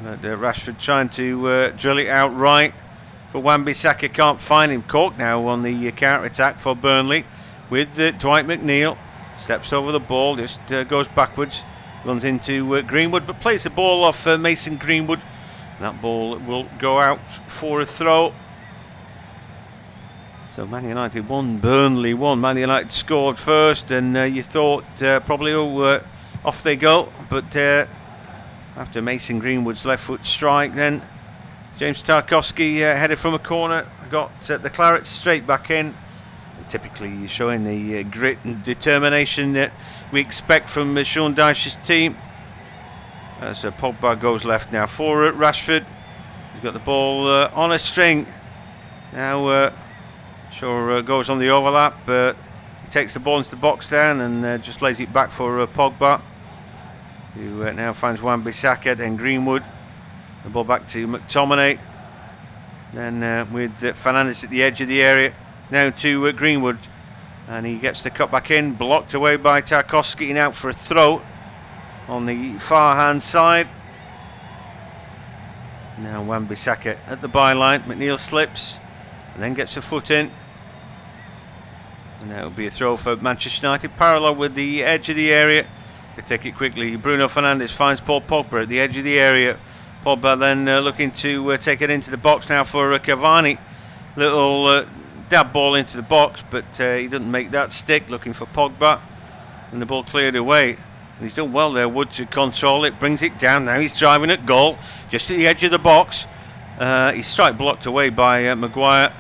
But Rashford trying to drill it out right. For Wan-Bissaka, can't find him. Cork now on the counter-attack for Burnley with Dwight McNeil. Steps over the ball, just goes backwards, runs into Greenwood, but plays the ball off Mason Greenwood. And that ball will go out for a throw. So Man United won, Burnley won. Man United scored first, and you thought probably off they go. But after Mason Greenwood's left foot strike, then James Tarkowski headed from a corner, got the Clarets straight back in. And typically showing the grit and determination that we expect from Sean Dyche's team. As Pogba goes left now for Rashford. He's got the ball on a string. Now Shaw goes on the overlap. He takes the ball into the box down and just lays it back for Pogba, who now finds Wan-Bissaka, then Greenwood. The ball back to McTominay. Then with Fernandes at the edge of the area. Now to Greenwood. And he gets the cut back in. Blocked away by Tarkowski and out for a throw on the far hand side. Now Wan-Bissaka at the byline. McNeil slips and then gets a foot in. And that will be a throw for Manchester United. Parallel with the edge of the area. They take it quickly. Bruno Fernandes finds Paul Pogba at the edge of the area. Pogba then looking to take it into the box now for Cavani. Little dab ball into the box, but he doesn't make that stick. Looking for Pogba, and the ball cleared away. And he's done well there, Wood, to control it. Brings it down. Now he's driving at goal, just at the edge of the box. His strike blocked away by Maguire,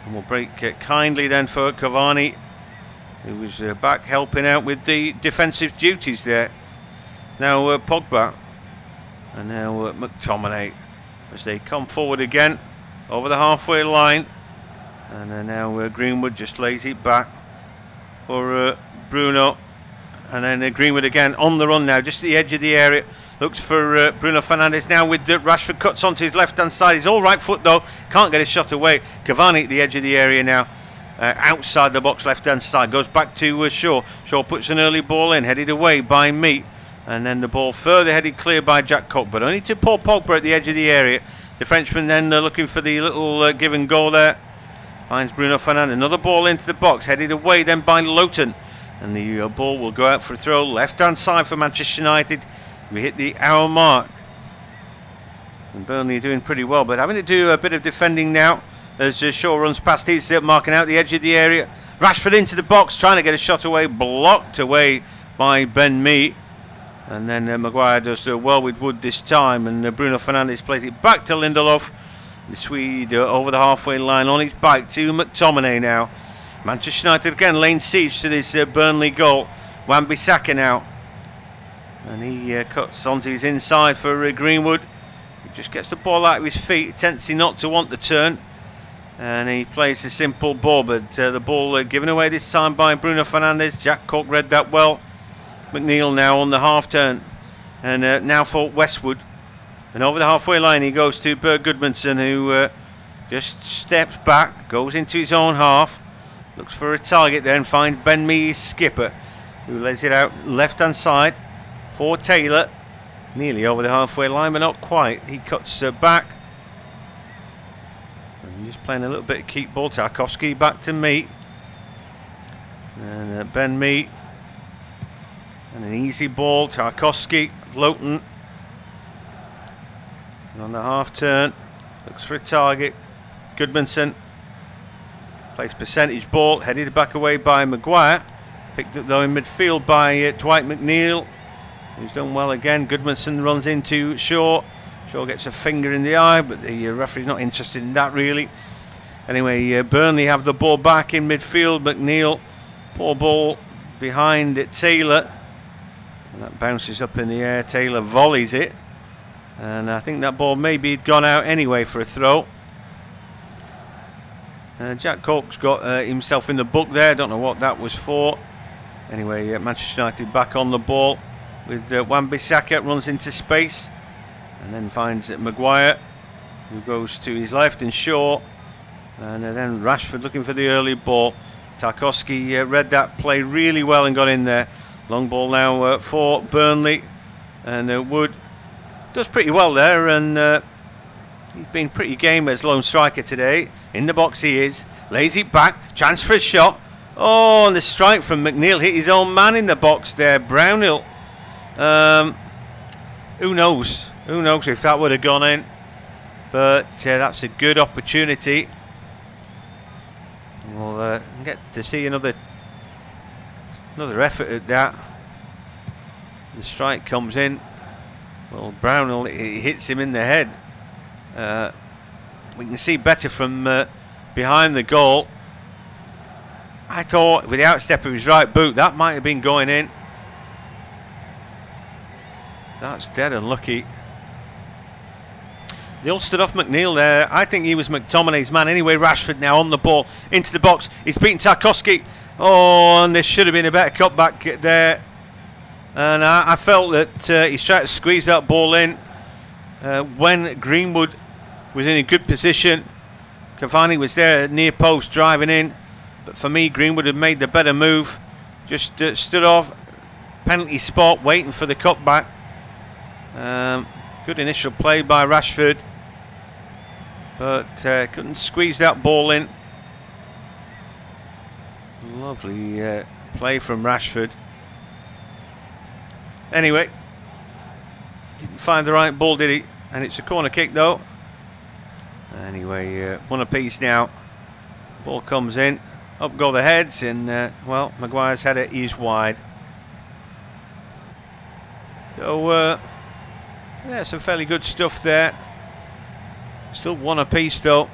and will break kindly then for Cavani, who was back helping out with the defensive duties there. Now Pogba. And now McTominay as they come forward again over the halfway line. And then now Greenwood just lays it back for Bruno. And then Greenwood again on the run now, just at the edge of the area. Looks for Bruno Fernandes now with Rashford, cuts onto his left-hand side. He's all right foot though, can't get his shot away. Cavani at the edge of the area now. Outside the box, left-hand side. Goes back to Shaw. Shaw puts an early ball in, headed away by Mee. And then the ball further headed clear by Jack Cook, but only to Paul Pogba at the edge of the area. The Frenchman then looking for the little give and go there. Finds Bruno Fernandes. Another ball into the box, headed away then by Lowton. And the ball will go out for a throw. Left-hand side for Manchester United. We hit the hour mark. And Burnley are doing pretty well, but having to do a bit of defending now as Shaw runs past his marking out the edge of the area. Rashford into the box, trying to get a shot away, blocked away by Ben Mee. And then Maguire does well with Wood this time, and Bruno Fernandes plays it back to Lindelof. The Swede over the halfway line on his bike to McTominay now. Manchester United again laying siege to this Burnley goal. Wan-Bissaka now. And he cuts onto his inside for Greenwood. He just gets the ball out of his feet, tendency not to want the turn. And he plays a simple ball, but the ball given away this time by Bruno Fernandes. Jack Cork read that well. McNeil now on the half turn. And now for Westwood. And over the halfway line he goes to Bert Goodmanson, who just steps back, goes into his own half. Looks for a target there and finds Ben Mee, skipper, who lays it out left hand side for Taylor. Nearly over the halfway line, but not quite. He cuts back. And just playing a little bit of keep ball. Tarkowski back to Mee. And Ben Mee. And an easy ball. Tarkowski, Lowton. And on the half turn. Looks for a target. Goodmanson. Plays percentage ball. Headed back away by Maguire. Picked up though in midfield by Dwight McNeil. He's done well again. Goodmanson runs into Shaw. Shaw gets a finger in the eye, but the referee's not interested in that really. Anyway, Burnley have the ball back in midfield. McNeil, poor ball behind Taylor. And that bounces up in the air. Taylor volleys it. And I think that ball maybe had gone out anyway for a throw. Jack Cork's got himself in the book there. Don't know what that was for. Anyway, Manchester United back on the ball. With Wan-Bissaka, runs into space and then finds Maguire, who goes to his left, and Shaw, and then Rashford looking for the early ball. Tarkowski read that play really well and got in there. Long ball now for Burnley, and Wood does pretty well there, and he's been pretty game as lone striker today. In the box he is, lays it back, chance for a shot. Oh, and the strike from McNeil hit his own man in the box there. Brownhill. Who knows? Who knows if that would have gone in? But that's a good opportunity. We'll get to see another effort at that. The strike comes in. Well, Brownhill, it hits him in the head. We can see better from behind the goal. I thought with the outstep of his right boot that might have been going in. That's dead unlucky. They all stood off McNeil there. I think he was McTominay's man. Anyway, Rashford now on the ball into the box. He's beaten Tarkowski. Oh, and there should have been a better cutback there. And I felt that he's trying to squeeze that ball in when Greenwood was in a good position. Cavani was there at near post driving in. But for me, Greenwood had made the better move. Just stood off. Penalty spot, waiting for the cutback. Good initial play by Rashford, but couldn't squeeze that ball in. Lovely play from Rashford. Anyway, didn't find the right ball, did he? And it's a corner kick though. Anyway, one apiece now. Ball comes in, up go the heads, and well, Maguire's header is wide. So yeah, some fairly good stuff there. Still one apiece though.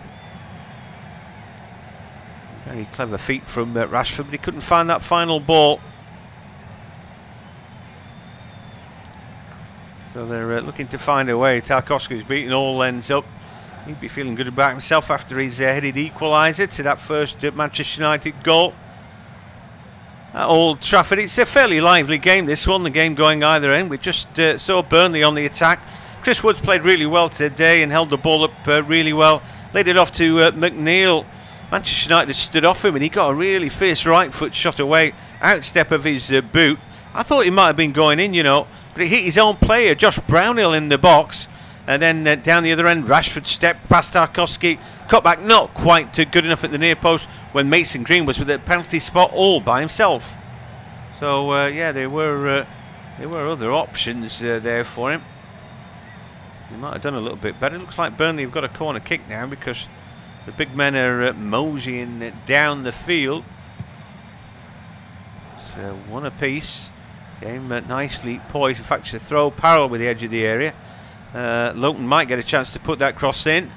Very clever feat from Rashford, but he couldn't find that final ball. So they're looking to find a way. Tarkowski's beaten all ends up. He'd be feeling good about himself after his headed equaliser to that first Manchester United goal at Old Trafford. It's a fairly lively game, this one, the game going either end. We just saw Burnley on the attack. Chris Woods played really well today and held the ball up really well. Laid it off to McNeil. Manchester United stood off him and he got a really fierce right foot shot away. Outstep of his boot. I thought he might have been going in, you know, but it hit his own player, Josh Brownhill, in the box. And then down the other end, Rashford stepped past Tarkowski. Cut back, not quite good enough at the near post when Mason Green was with the penalty spot all by himself. So yeah, there were other options there for him. He might have done a little bit better. It looks like Burnley have got a corner kick now because the big men are moseying down the field. It's one apiece. Game nicely poised. In fact, it's a throw parallel with the edge of the area. Loughton might get a chance to put that cross in.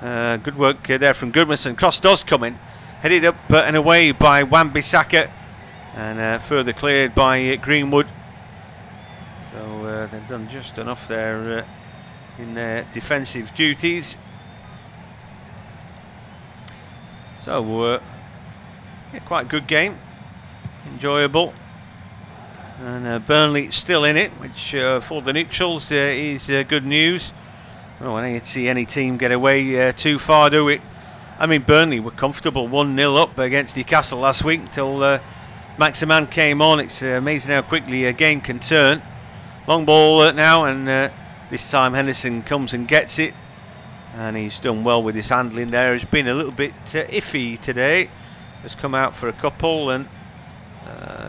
Good work there from Goodmanson. Cross does come in. Headed up and away by Wan-Bissaka. And further cleared by Greenwood. So they've done just enough there in their defensive duties. So yeah, quite a good game, enjoyable, and Burnley still in it, which for the neutrals is good news. I don't want to see any team get away too far, do we? I mean, Burnley were comfortable 1-0 up against Newcastle last week until Maximan came on. It's amazing how quickly a game can turn. Long ball now, and this time Henderson comes and gets it, and he's done well with his handling there. He's been a little bit iffy today. Has come out for a couple, and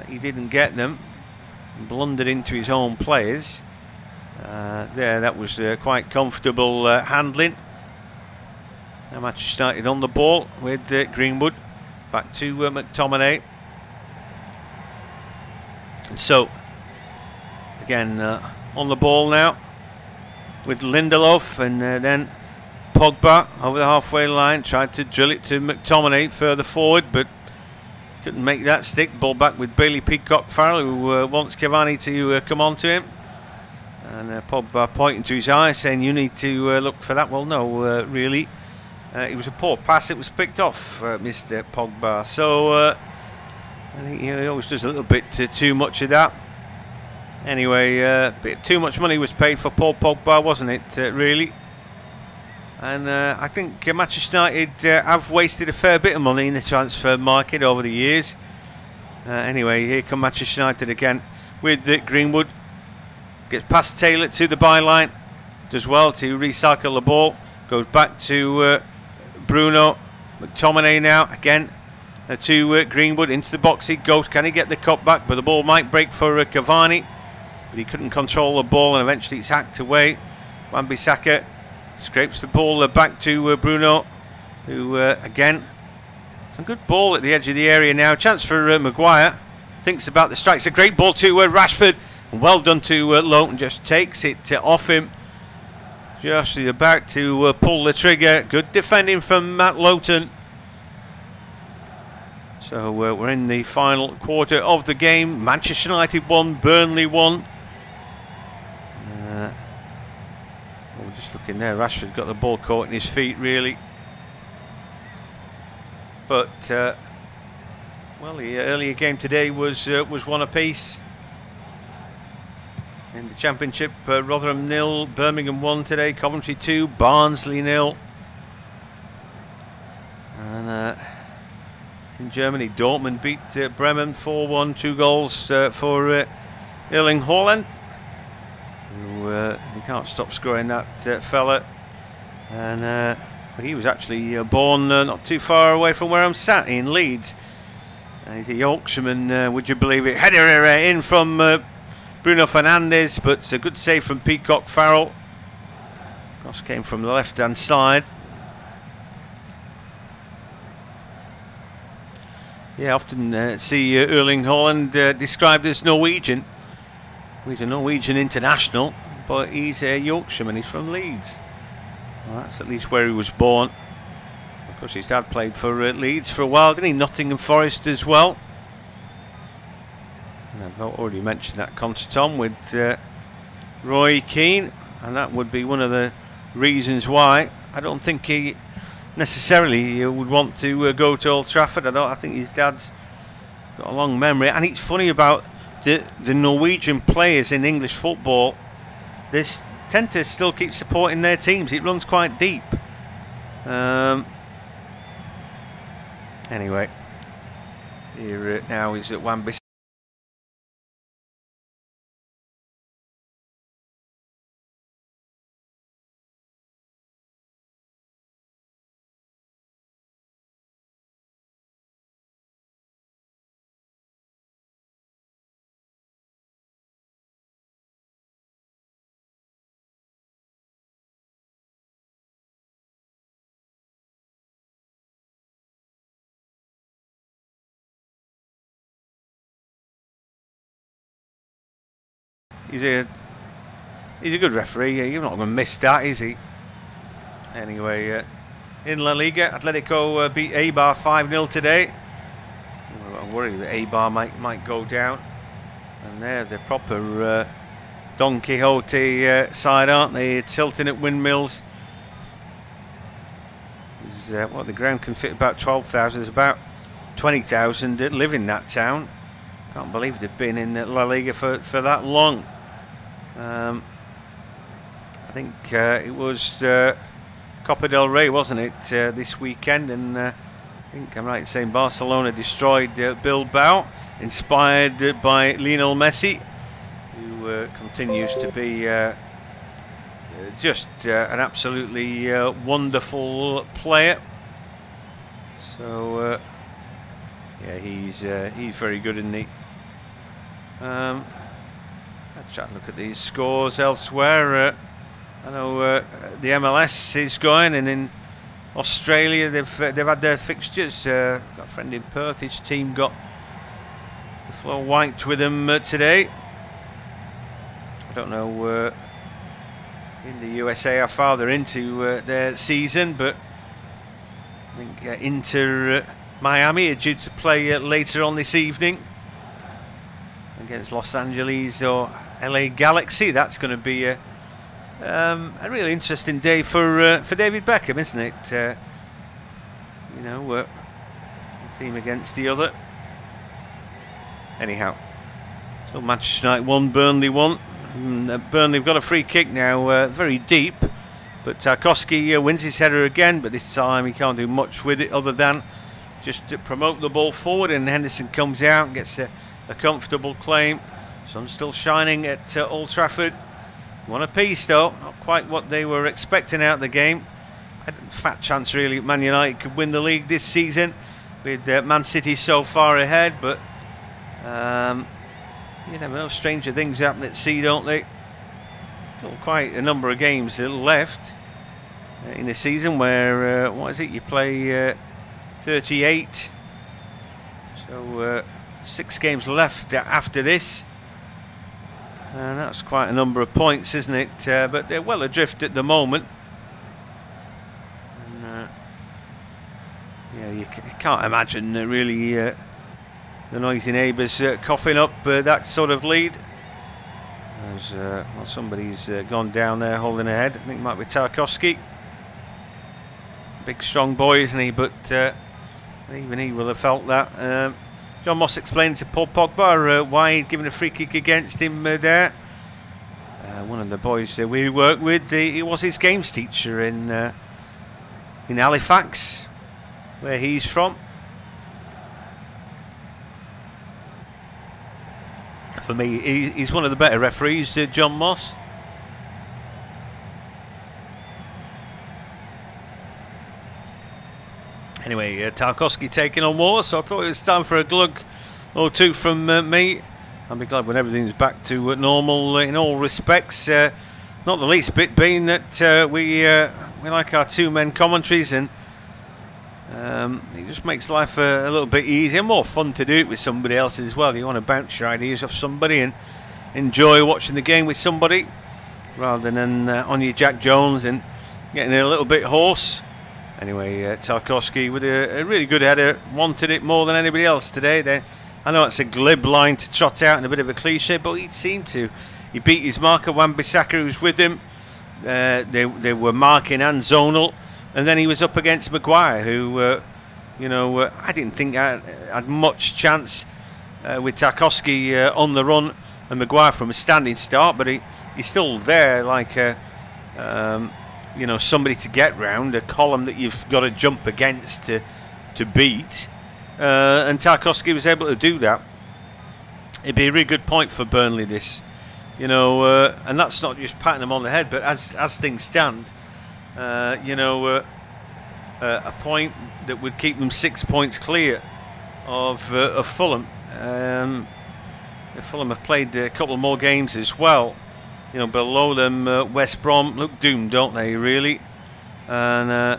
he didn't get them, and blundered into his own players. That was quite comfortable handling. Now Manchester United on the ball with Greenwood. Back to McTominay. And so, again, on the ball now with Lindelof, and then Pogba over the halfway line, tried to drill it to McTominay further forward, but couldn't make that stick. Ball back with Bailey Peacock-Farrell, who wants Cavani to come on to him. And Pogba pointing to his eye, saying, "You need to look for that." Well, no, really. It was a poor pass. It was picked off Mr. Pogba. So I think he always does a little bit too much of that. Anyway, bit too much money was paid for Paul Pogba, wasn't it, really? And I think Manchester United have wasted a fair bit of money in the transfer market over the years. Anyway, here come Manchester United again with Greenwood. Gets past Taylor to the byline. Does well to recycle the ball. Goes back to Bruno. McTominay now again to Greenwood. Into the box he goes. Can he get the cut back? But the ball might break for Cavani. But he couldn't control the ball, and eventually it's hacked away. Wan-Bissaka scrapes the ball back to Bruno, who again, some good ball at the edge of the area now. Chance for Maguire. Thinks about the strikes. A great ball to Rashford. And well done to Loughton. Just takes it off him. Just about to pull the trigger. Good defending from Matt Loughton. So we're in the final quarter of the game. Manchester United won, Burnley won. We're just looking there. Rashford got the ball caught in his feet, really. But well, the earlier game today was one apiece. In the Championship, Rotherham 0, Birmingham 1 today, Coventry 2, Barnsley 0. And in Germany, Dortmund beat Bremen 4-1, 2 goals for Erling Haaland, who you can't stop scoring, that fella. And he was actually born not too far away from where I'm sat, in Leeds. He's a Yorkshireman, would you believe it? Header in from Bruno Fernandes, but it's a good save from Peacock-Farrell. Cross came from the left-hand side. Yeah, often see Erling Haaland described as Norwegian. He's a Norwegian international, but he's a Yorkshireman. He's from Leeds. Well, that's at least where he was born. Of course, his dad played for Leeds for a while, didn't he? Nottingham Forest as well. And I've already mentioned that contretemps with Roy Keane, and that would be one of the reasons why I don't think he necessarily would want to go to Old Trafford. I think his dad's got a long memory. And it's funny about the Norwegian players in English football. They tend to still keep supporting their teams. It runs quite deep. Anyway, here now is at Wan-Bissaka. he's a good referee. You're not going to miss that, is he? Anyway, in La Liga, Atletico beat Eibar 5-0 today. I worry that Eibar might go down. And they're the proper Don Quixote side, aren't they? Tilting at windmills. What the ground can fit about 12,000. There's about 20,000 that live in that town. Can't believe they've been in La Liga for that long. I think it was Copa del Rey, wasn't it, this weekend? And I think I'm right in saying Barcelona destroyed Bilbao, inspired by Lionel Messi, who continues to be just an absolutely wonderful player. So yeah, he's very good, isn't he? Let's try to look at these scores elsewhere. I know the MLS is going, and in Australia they've had their fixtures. Got a friend in Perth. His team got the floor wiped with them today. I don't know in the USA how far they're into their season, but I think Inter Miami are due to play later on this evening against Los Angeles or LA Galaxy. That's going to be a really interesting day for David Beckham, isn't it? You know, one team against the other. Anyhow, so Manchester United 1, Burnley 1. Burnley have got a free kick now, very deep, but Tarkowski wins his header again, but this time he can't do much with it other than just to promote the ball forward, and Henderson comes out and gets a comfortable claim. Sun still shining at Old Trafford. One apiece though, not quite what they were expecting out of the game. Had a fat chance really Man United could win the league this season with Man City so far ahead, but you never know, stranger things happen at sea, don't they? Still quite a number of games left in a season where, what is it, you play 38, so 6 games left after this, and that's quite a number of points, isn't it? But they're well adrift at the moment. And, yeah, you can't imagine really the noisy neighbours coughing up that sort of lead. As well, somebody's gone down there holding a head. I think it might be Tarkowski. Big strong boy, isn't he? But even he will have felt that. John Moss explained to Paul Pogba why he'd given a free kick against him there. One of the boys we work with, he was his games teacher in Halifax, where he's from. For me, he's one of the better referees, John Moss. Anyway, Tarkowski taking on more, so I thought it was time for a glug or two from me. I'll be glad when everything's back to normal in all respects. Not the least bit being that we like our two-men commentaries, and it just makes life a little bit easier, more fun to do it with somebody else as well. You want to bounce your ideas off somebody and enjoy watching the game with somebody, rather than on your Jack Jones and getting a little bit hoarse. Anyway, Tarkowski with a really good header, wanted it more than anybody else today. I know it's a glib line to trot out and a bit of a cliche, but he seemed to. He beat his marker, Wan-Bissaka, who was with him. They were marking and zonal, and then he was up against Maguire, who, you know, I didn't think had much chance with Tarkowski on the run and Maguire from a standing start, but he's still there like you know, somebody to get round, a column that you've got to jump against to beat, and Tarkowski was able to do that. It'd be a really good point for Burnley, this, you know, and that's not just patting them on the head, but as things stand, you know, a point that would keep them 6 points clear of Fulham. Fulham have played a couple more games as well. You know, below them, West Brom look doomed, don't they, really? And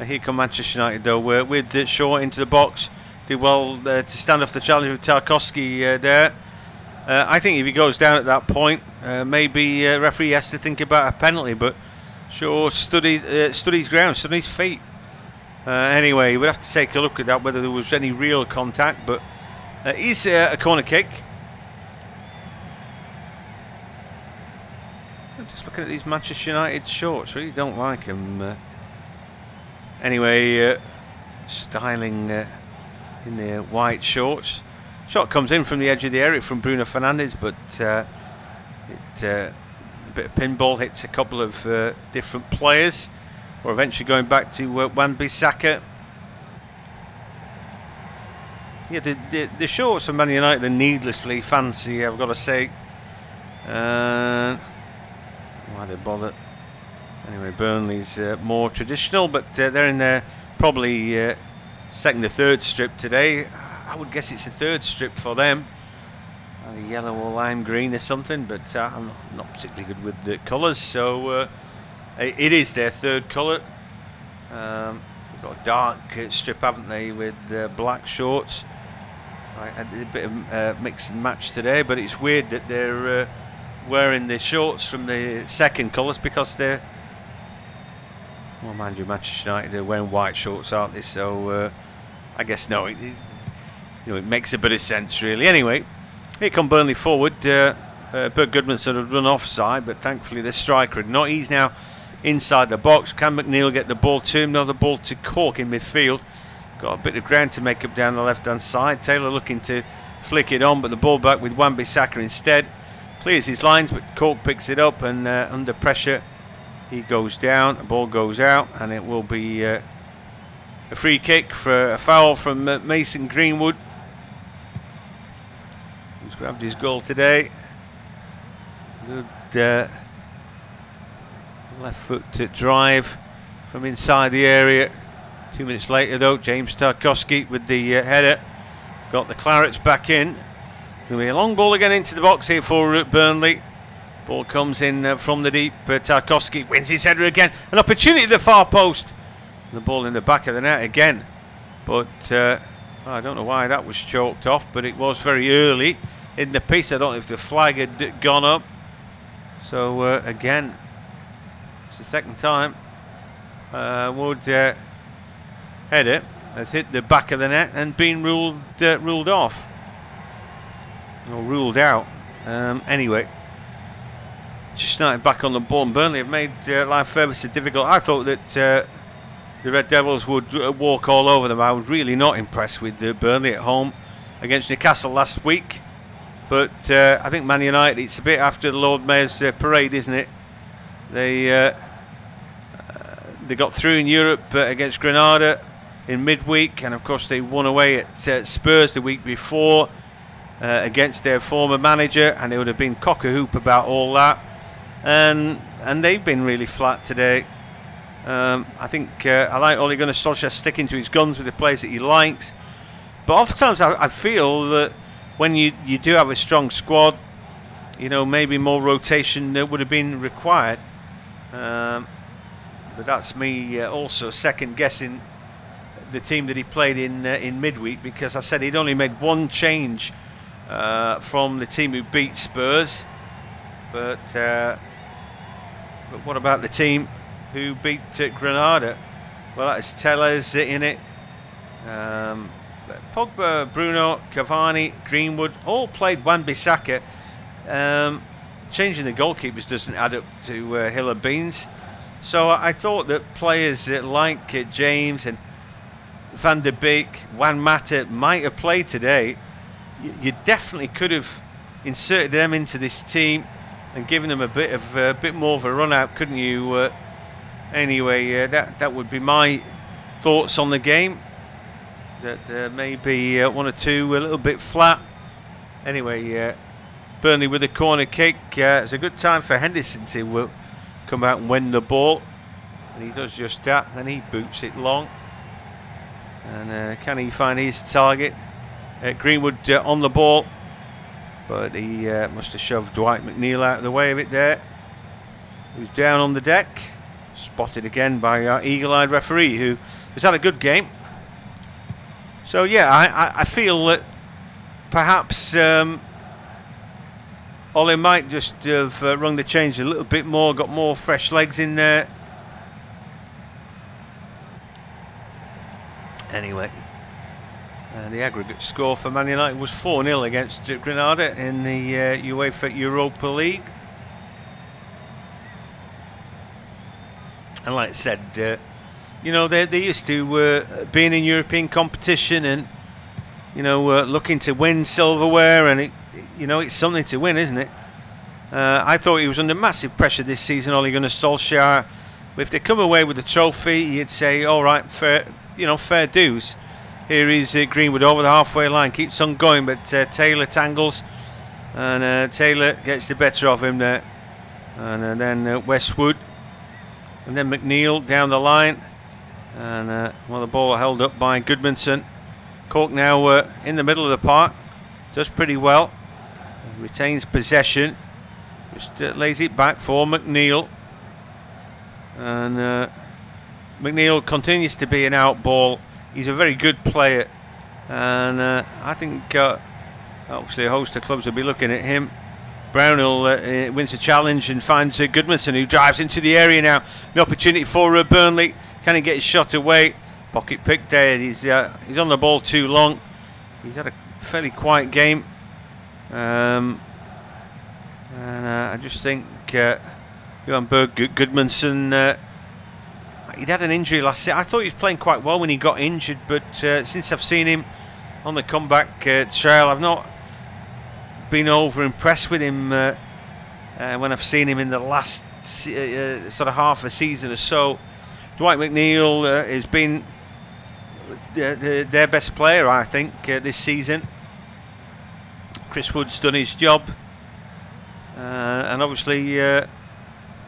here come Manchester United, though, with Shaw into the box. Did well to stand off the challenge with Tarkowski there. I think if he goes down at that point, maybe referee has to think about a penalty, but sure, studied his ground, studied his feet. Anyway, we'd have to take a look at that, whether there was any real contact, but it is a corner kick. I'm just looking at these Manchester United shorts, really don't like them. Anyway, styling in the white shorts. Shot comes in from the edge of the area from Bruno Fernandes, but a bit of pinball hits a couple of different players, or eventually going back to Wan-Bissaka. Yeah, the shorts of Man United are needlessly fancy, I've got to say. Why they bother? Anyway, Burnley's more traditional, but they're in their probably second or third strip today. I would guess it's a third strip for them. Either yellow or lime green or something, but I'm not particularly good with the colours, so it is their third colour. They've got a dark strip, haven't they, with black shorts. I had a bit of mix and match today, but it's weird that they're wearing the shorts from the second colours, because they're, well, mind you, Manchester United are wearing white shorts, aren't they? So I guess no, it makes a bit of sense, really. Anyway, here come Burnley forward. Bert Goodman sort of run offside, but thankfully the striker had not. He's now inside the box. Can McNeil get the ball to him? No, the ball to Cork in midfield. Got a bit of ground to make up down the left-hand side. Taylor looking to flick it on, but the ball back with Wan-Bissaka instead. Clears his lines, but Cork picks it up, and under pressure he goes down. The ball goes out, and it will be a free kick for a foul from Mason Greenwood, who's grabbed his goal today. Good left foot to drive from inside the area. 2 minutes later, though, James Tarkowski with the header got the Clarets back in. Going to be a long ball again into the box here for Burnley. Ball comes in from the deep. Tarkowski wins his header again. An opportunity at the far post. The ball in the back of the net again. But I don't know why that was chalked off, but it was very early in the piece. I don't know if the flag had gone up. So again, it's the second time. Wood header has hit the back of the net and been ruled off, or ruled out. Anyway, just started back on the ball, and Burnley have made life further so difficult. I thought that the Red Devils would walk all over them. I was really not impressed with Burnley at home against Newcastle last week. But I think Man United, it's a bit after the Lord Mayor's parade, isn't it? They got through in Europe against Granada in midweek, and of course they won away at Spurs the week before against their former manager, and they would have been cock-a-hoop about all that. And they've been really flat today. I think I like Ole Gunnar Solskjaer sticking to his guns with the players that he likes, but oftentimes I feel that when you do have a strong squad, maybe more rotation would have been required. But that's me also second guessing the team that he played in midweek, because I said he'd only made one change from the team who beat Spurs. But what about the team who beat Granada? Well, that is Tellez in it. Pogba, Bruno, Cavani, Greenwood all played Wan-Bissaka. Changing the goalkeepers doesn't add up to hill of beans. So I thought that players like James and Van der Beek, Juan Mata might have played today. You definitely could have inserted them into this team and given them a bit more of a run out, couldn't you? Anyway, that would be my thoughts on the game. That maybe one or two a little bit flat. Anyway, Burnley with a corner kick. It's a good time for Henderson to come out and win the ball, and he does just that. Then he boots it long, and can he find his target? Greenwood on the ball, but he must have shoved Dwight McNeil out of the way of it there, who's down on the deck. Spotted again by our eagle-eyed referee, who has had a good game. So yeah, I feel that perhaps Ollie might just have rung the change a little bit more, got more fresh legs in there. Anyway, the aggregate score for Man United was 4-0 against Granada in the UEFA Europa League. And like I said, you know, they're used to being in European competition and, you know, looking to win silverware, and you know, it's something to win, isn't it? I thought he was under massive pressure this season, Ole Gunnar Solskjaer. But if they come away with the trophy, you'd say, all right, fair, you know, fair dues. Here is Greenwood over the halfway line, keeps on going, but Taylor tangles, and Taylor gets the better of him there. And then Westwood, and then McNeil down the line, and well, the ball held up by Goodmanson. Cork now in the middle of the park, does pretty well, retains possession, just lays it back for McNeil, and McNeil continues to be an out ball. He's a very good player, and I think obviously a host of clubs will be looking at him. Brownhill wins the challenge and finds Goodmanson, who drives into the area now. An opportunity for Burnley. Can he get his shot away? Pocket pick there. He's on the ball too long. He's had a fairly quiet game, and I just think Johan Berg Goodmanson. He'd had an injury last year. I thought he was playing quite well when he got injured, but since I've seen him on the comeback trail, I've not been over impressed with him when I've seen him in the last sort of half a season or so. Dwight McNeil has been their best player, I think, this season. Chris Wood's done his job, and obviously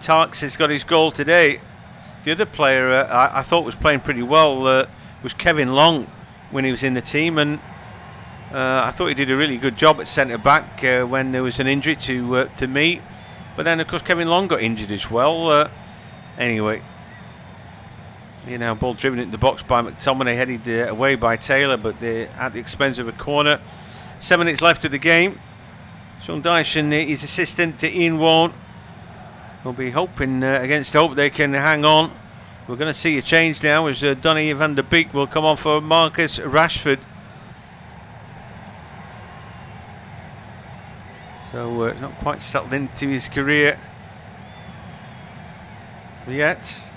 Tarks has got his goal today. The other player I thought was playing pretty well was Kevin Long when he was in the team, and I thought he did a really good job at centre back when there was an injury to me. But then of course Kevin Long got injured as well. Anyway, you know, ball driven into the box by McTominay, headed away by Taylor, but at the expense of a corner. 7 minutes left of the game. Sean Dyche and his assistant Ian Warne will be hoping against hope they can hang on. We're going to see a change now as Donny van der Beek will come on for Marcus Rashford. So not quite settled into his career yet.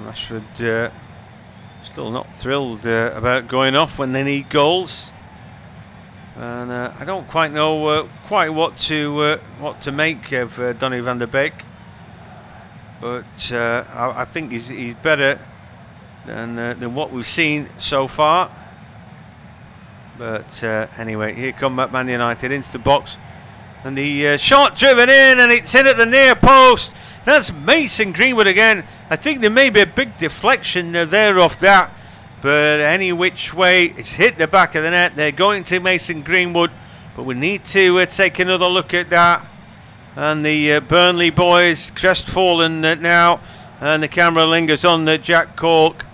Rashford still not thrilled about going off when they need goals, and I don't quite know quite what to make of Donny van der Beek, but I think he's better than what we've seen so far. But anyway, here come Man United into the box, and the shot driven in, and it's in at the near post. That's Mason Greenwood again. I think there may be a big deflection there off that, but any which way, it's hit the back of the net. They're going to Mason Greenwood, but we need to take another look at that. And the Burnley boys crestfallen now, and the camera lingers on Jack Cork.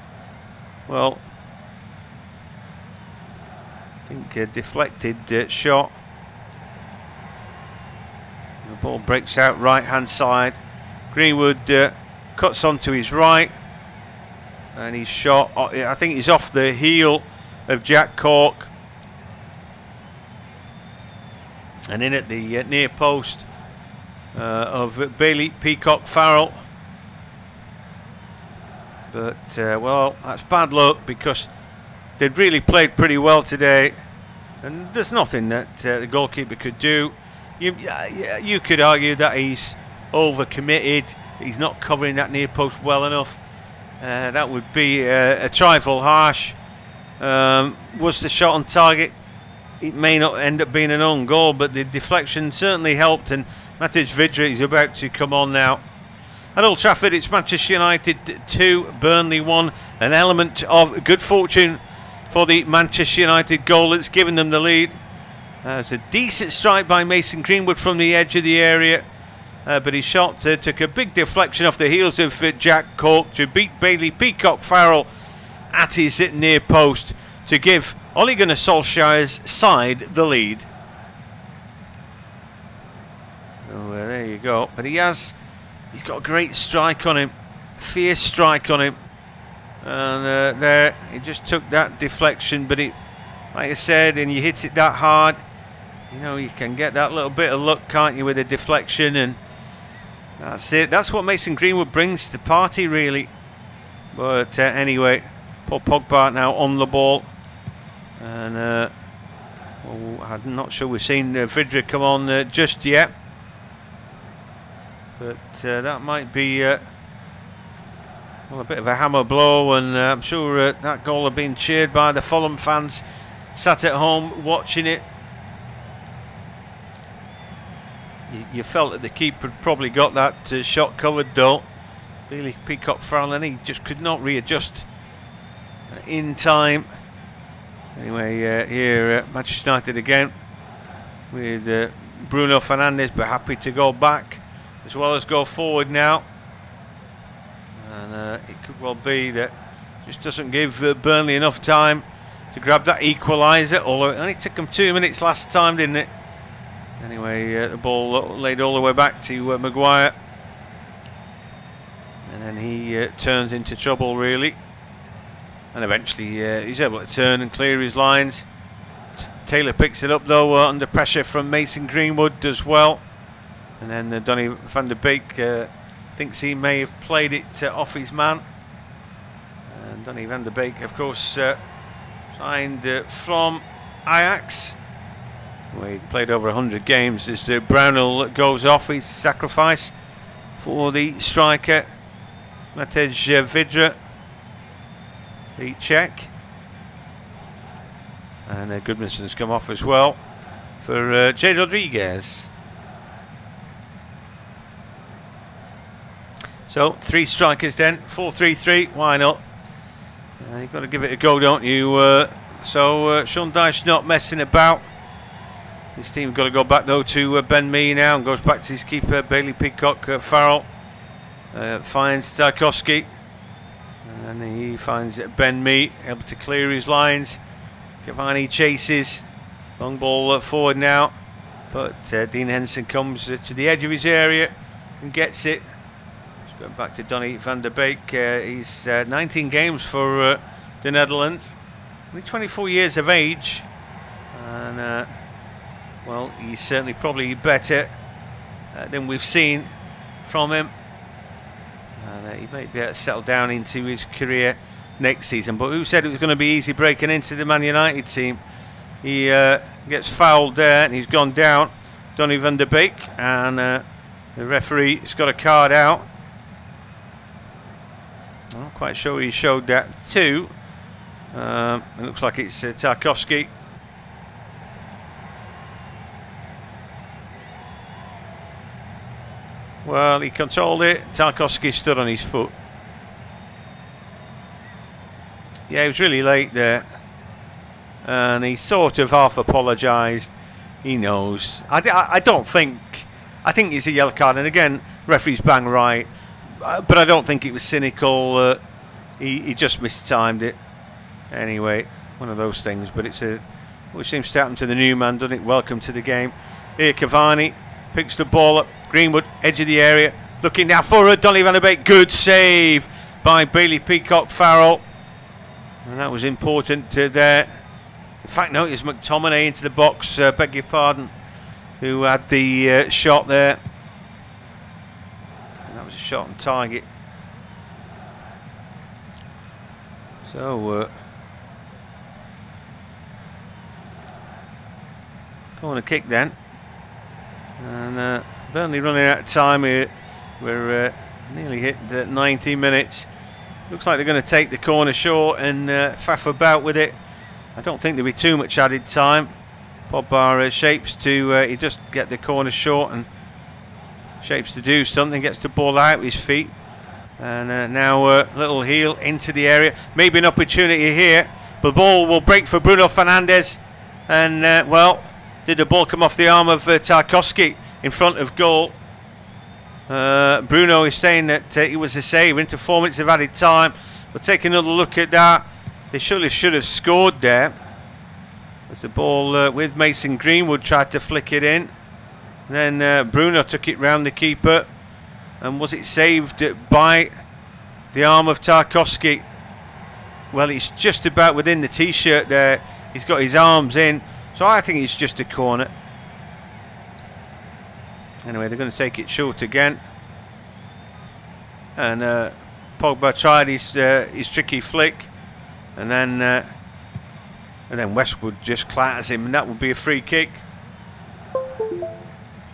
Well, I think a deflected shot. The ball breaks out right hand side. Greenwood cuts onto his right, and he's shot. I think he's off the heel of Jack Cork, and in at the near post of Bailey Peacock Farrell. But well, that's bad luck, because they'd really played pretty well today, and there's nothing that the goalkeeper could do. You could argue that he's overcommitted, he's not covering that near post well enough. That would be a trifle harsh. Was the shot on target? It may not end up being an own goal, but the deflection certainly helped, and Matic Vidra is about to come on now. At Old Trafford, it's Manchester United 2, Burnley 1. An element of good fortune for the Manchester United goal that's given them the lead. It's a decent strike by Mason Greenwood from the edge of the area, but his shot took a big deflection off the heels of Jack Cork to beat Bailey Peacock Farrell at his near post to give Ole Gunnar Solskjaer's side the lead. So there you go. But he's got a great strike on him, a fierce strike on him. And there, he just took that deflection, but it, like I said, and you hit it that hard, you know, you can get that little bit of luck, can't you, with a deflection, and that's it. That's what Mason Greenwood brings to the party, really. But anyway, Paul Pogba now on the ball, and well, I'm not sure we've seen Vidra come on just yet, but that might be well, a bit of a hammer blow, and I'm sure that goal had been cheered by the Fulham fans sat at home watching it. You felt that the keeper had probably got that shot covered, though. Bailey Peacock-Farrell, and he just could not readjust in time. Anyway, here Manchester United again with Bruno Fernandes, but happy to go back as well as go forward now. And it could well be that just doesn't give Burnley enough time to grab that equaliser, although it only took them 2 minutes last time, didn't it? Anyway, the ball laid all the way back to Maguire, and then he turns into trouble, really, and eventually he's able to turn and clear his lines. Taylor picks it up, though, under pressure from Mason Greenwood as well, and then Donny van der Beek thinks he may have played it off his man. And Donny van der Beek, of course, signed from Ajax, where he played over 100 games. As Brownhill goes off, his sacrifice for the striker Matej Vidra, the Czech. And Goodmanson's come off as well for Jay Rodriguez. So 3 strikers then, 4-3-3, why not? You've got to give it a go, don't you? So Sean Dyche not messing about. His team have got to go back, though, to Ben Mee now, and goes back to his keeper, Bailey Peacock-Farrell. Finds Tarkowski, and then he finds Ben Mee, able to clear his lines. Cavani chases, long ball forward now, but Dean Henderson comes to the edge of his area and gets it. Going back to Donny van der Beek, he's 19 games for the Netherlands, only 24 years of age, and well, he's certainly probably better than we've seen from him, and he may be able to settle down into his career next season. But who said it was going to be easy breaking into the Man United team? He gets fouled there, and he's gone down, Donny van der Beek, and the referee's got a card out. I'm not quite sure he showed that too. It looks like it's Tarkowski. Well, he controlled it. Tarkowski stood on his foot. Yeah, he was really late there, and he sort of half apologised. He knows. I don't think. I think it's a yellow card, and again, referee's bang right. But I don't think it was cynical. He just mistimed it. Anyway, one of those things. But it's which seems to happen to the new man, doesn't it? Welcome to the game. Here Cavani picks the ball up. Greenwood, edge of the area, looking down for Donny van der Beek. Good save by Bailey Peacock-Farrell, and that was important there. In fact, no, it's McTominay into the box. Beg your pardon, who had the shot there. That was a shot on target. So corner kick then, and Burnley running out of time here. We're nearly hit 90 minutes. Looks like they're going to take the corner short and faff about with it. I don't think there'll be too much added time. Pogba shapes to he just get the corner short and shapes to do something, gets the ball out with his feet, and now little heel into the area, maybe an opportunity here, but the ball will break for Bruno Fernandes, and well, did the ball come off the arm of Tarkowski in front of goal? Bruno is saying that it was a save into 4 minutes of added time. We'll take another look at that. They surely should have scored there, as the ball with Mason Greenwood tried to flick it in. Then Bruno took it round the keeper, and was it saved by the arm of Tarkowski? Well, it's just about within the t-shirt there. He's got his arms in, so I think it's just a corner. Anyway, they're going to take it short again, and Pogba tried his tricky flick, and then Westwood just clatters him, and that would be a free kick.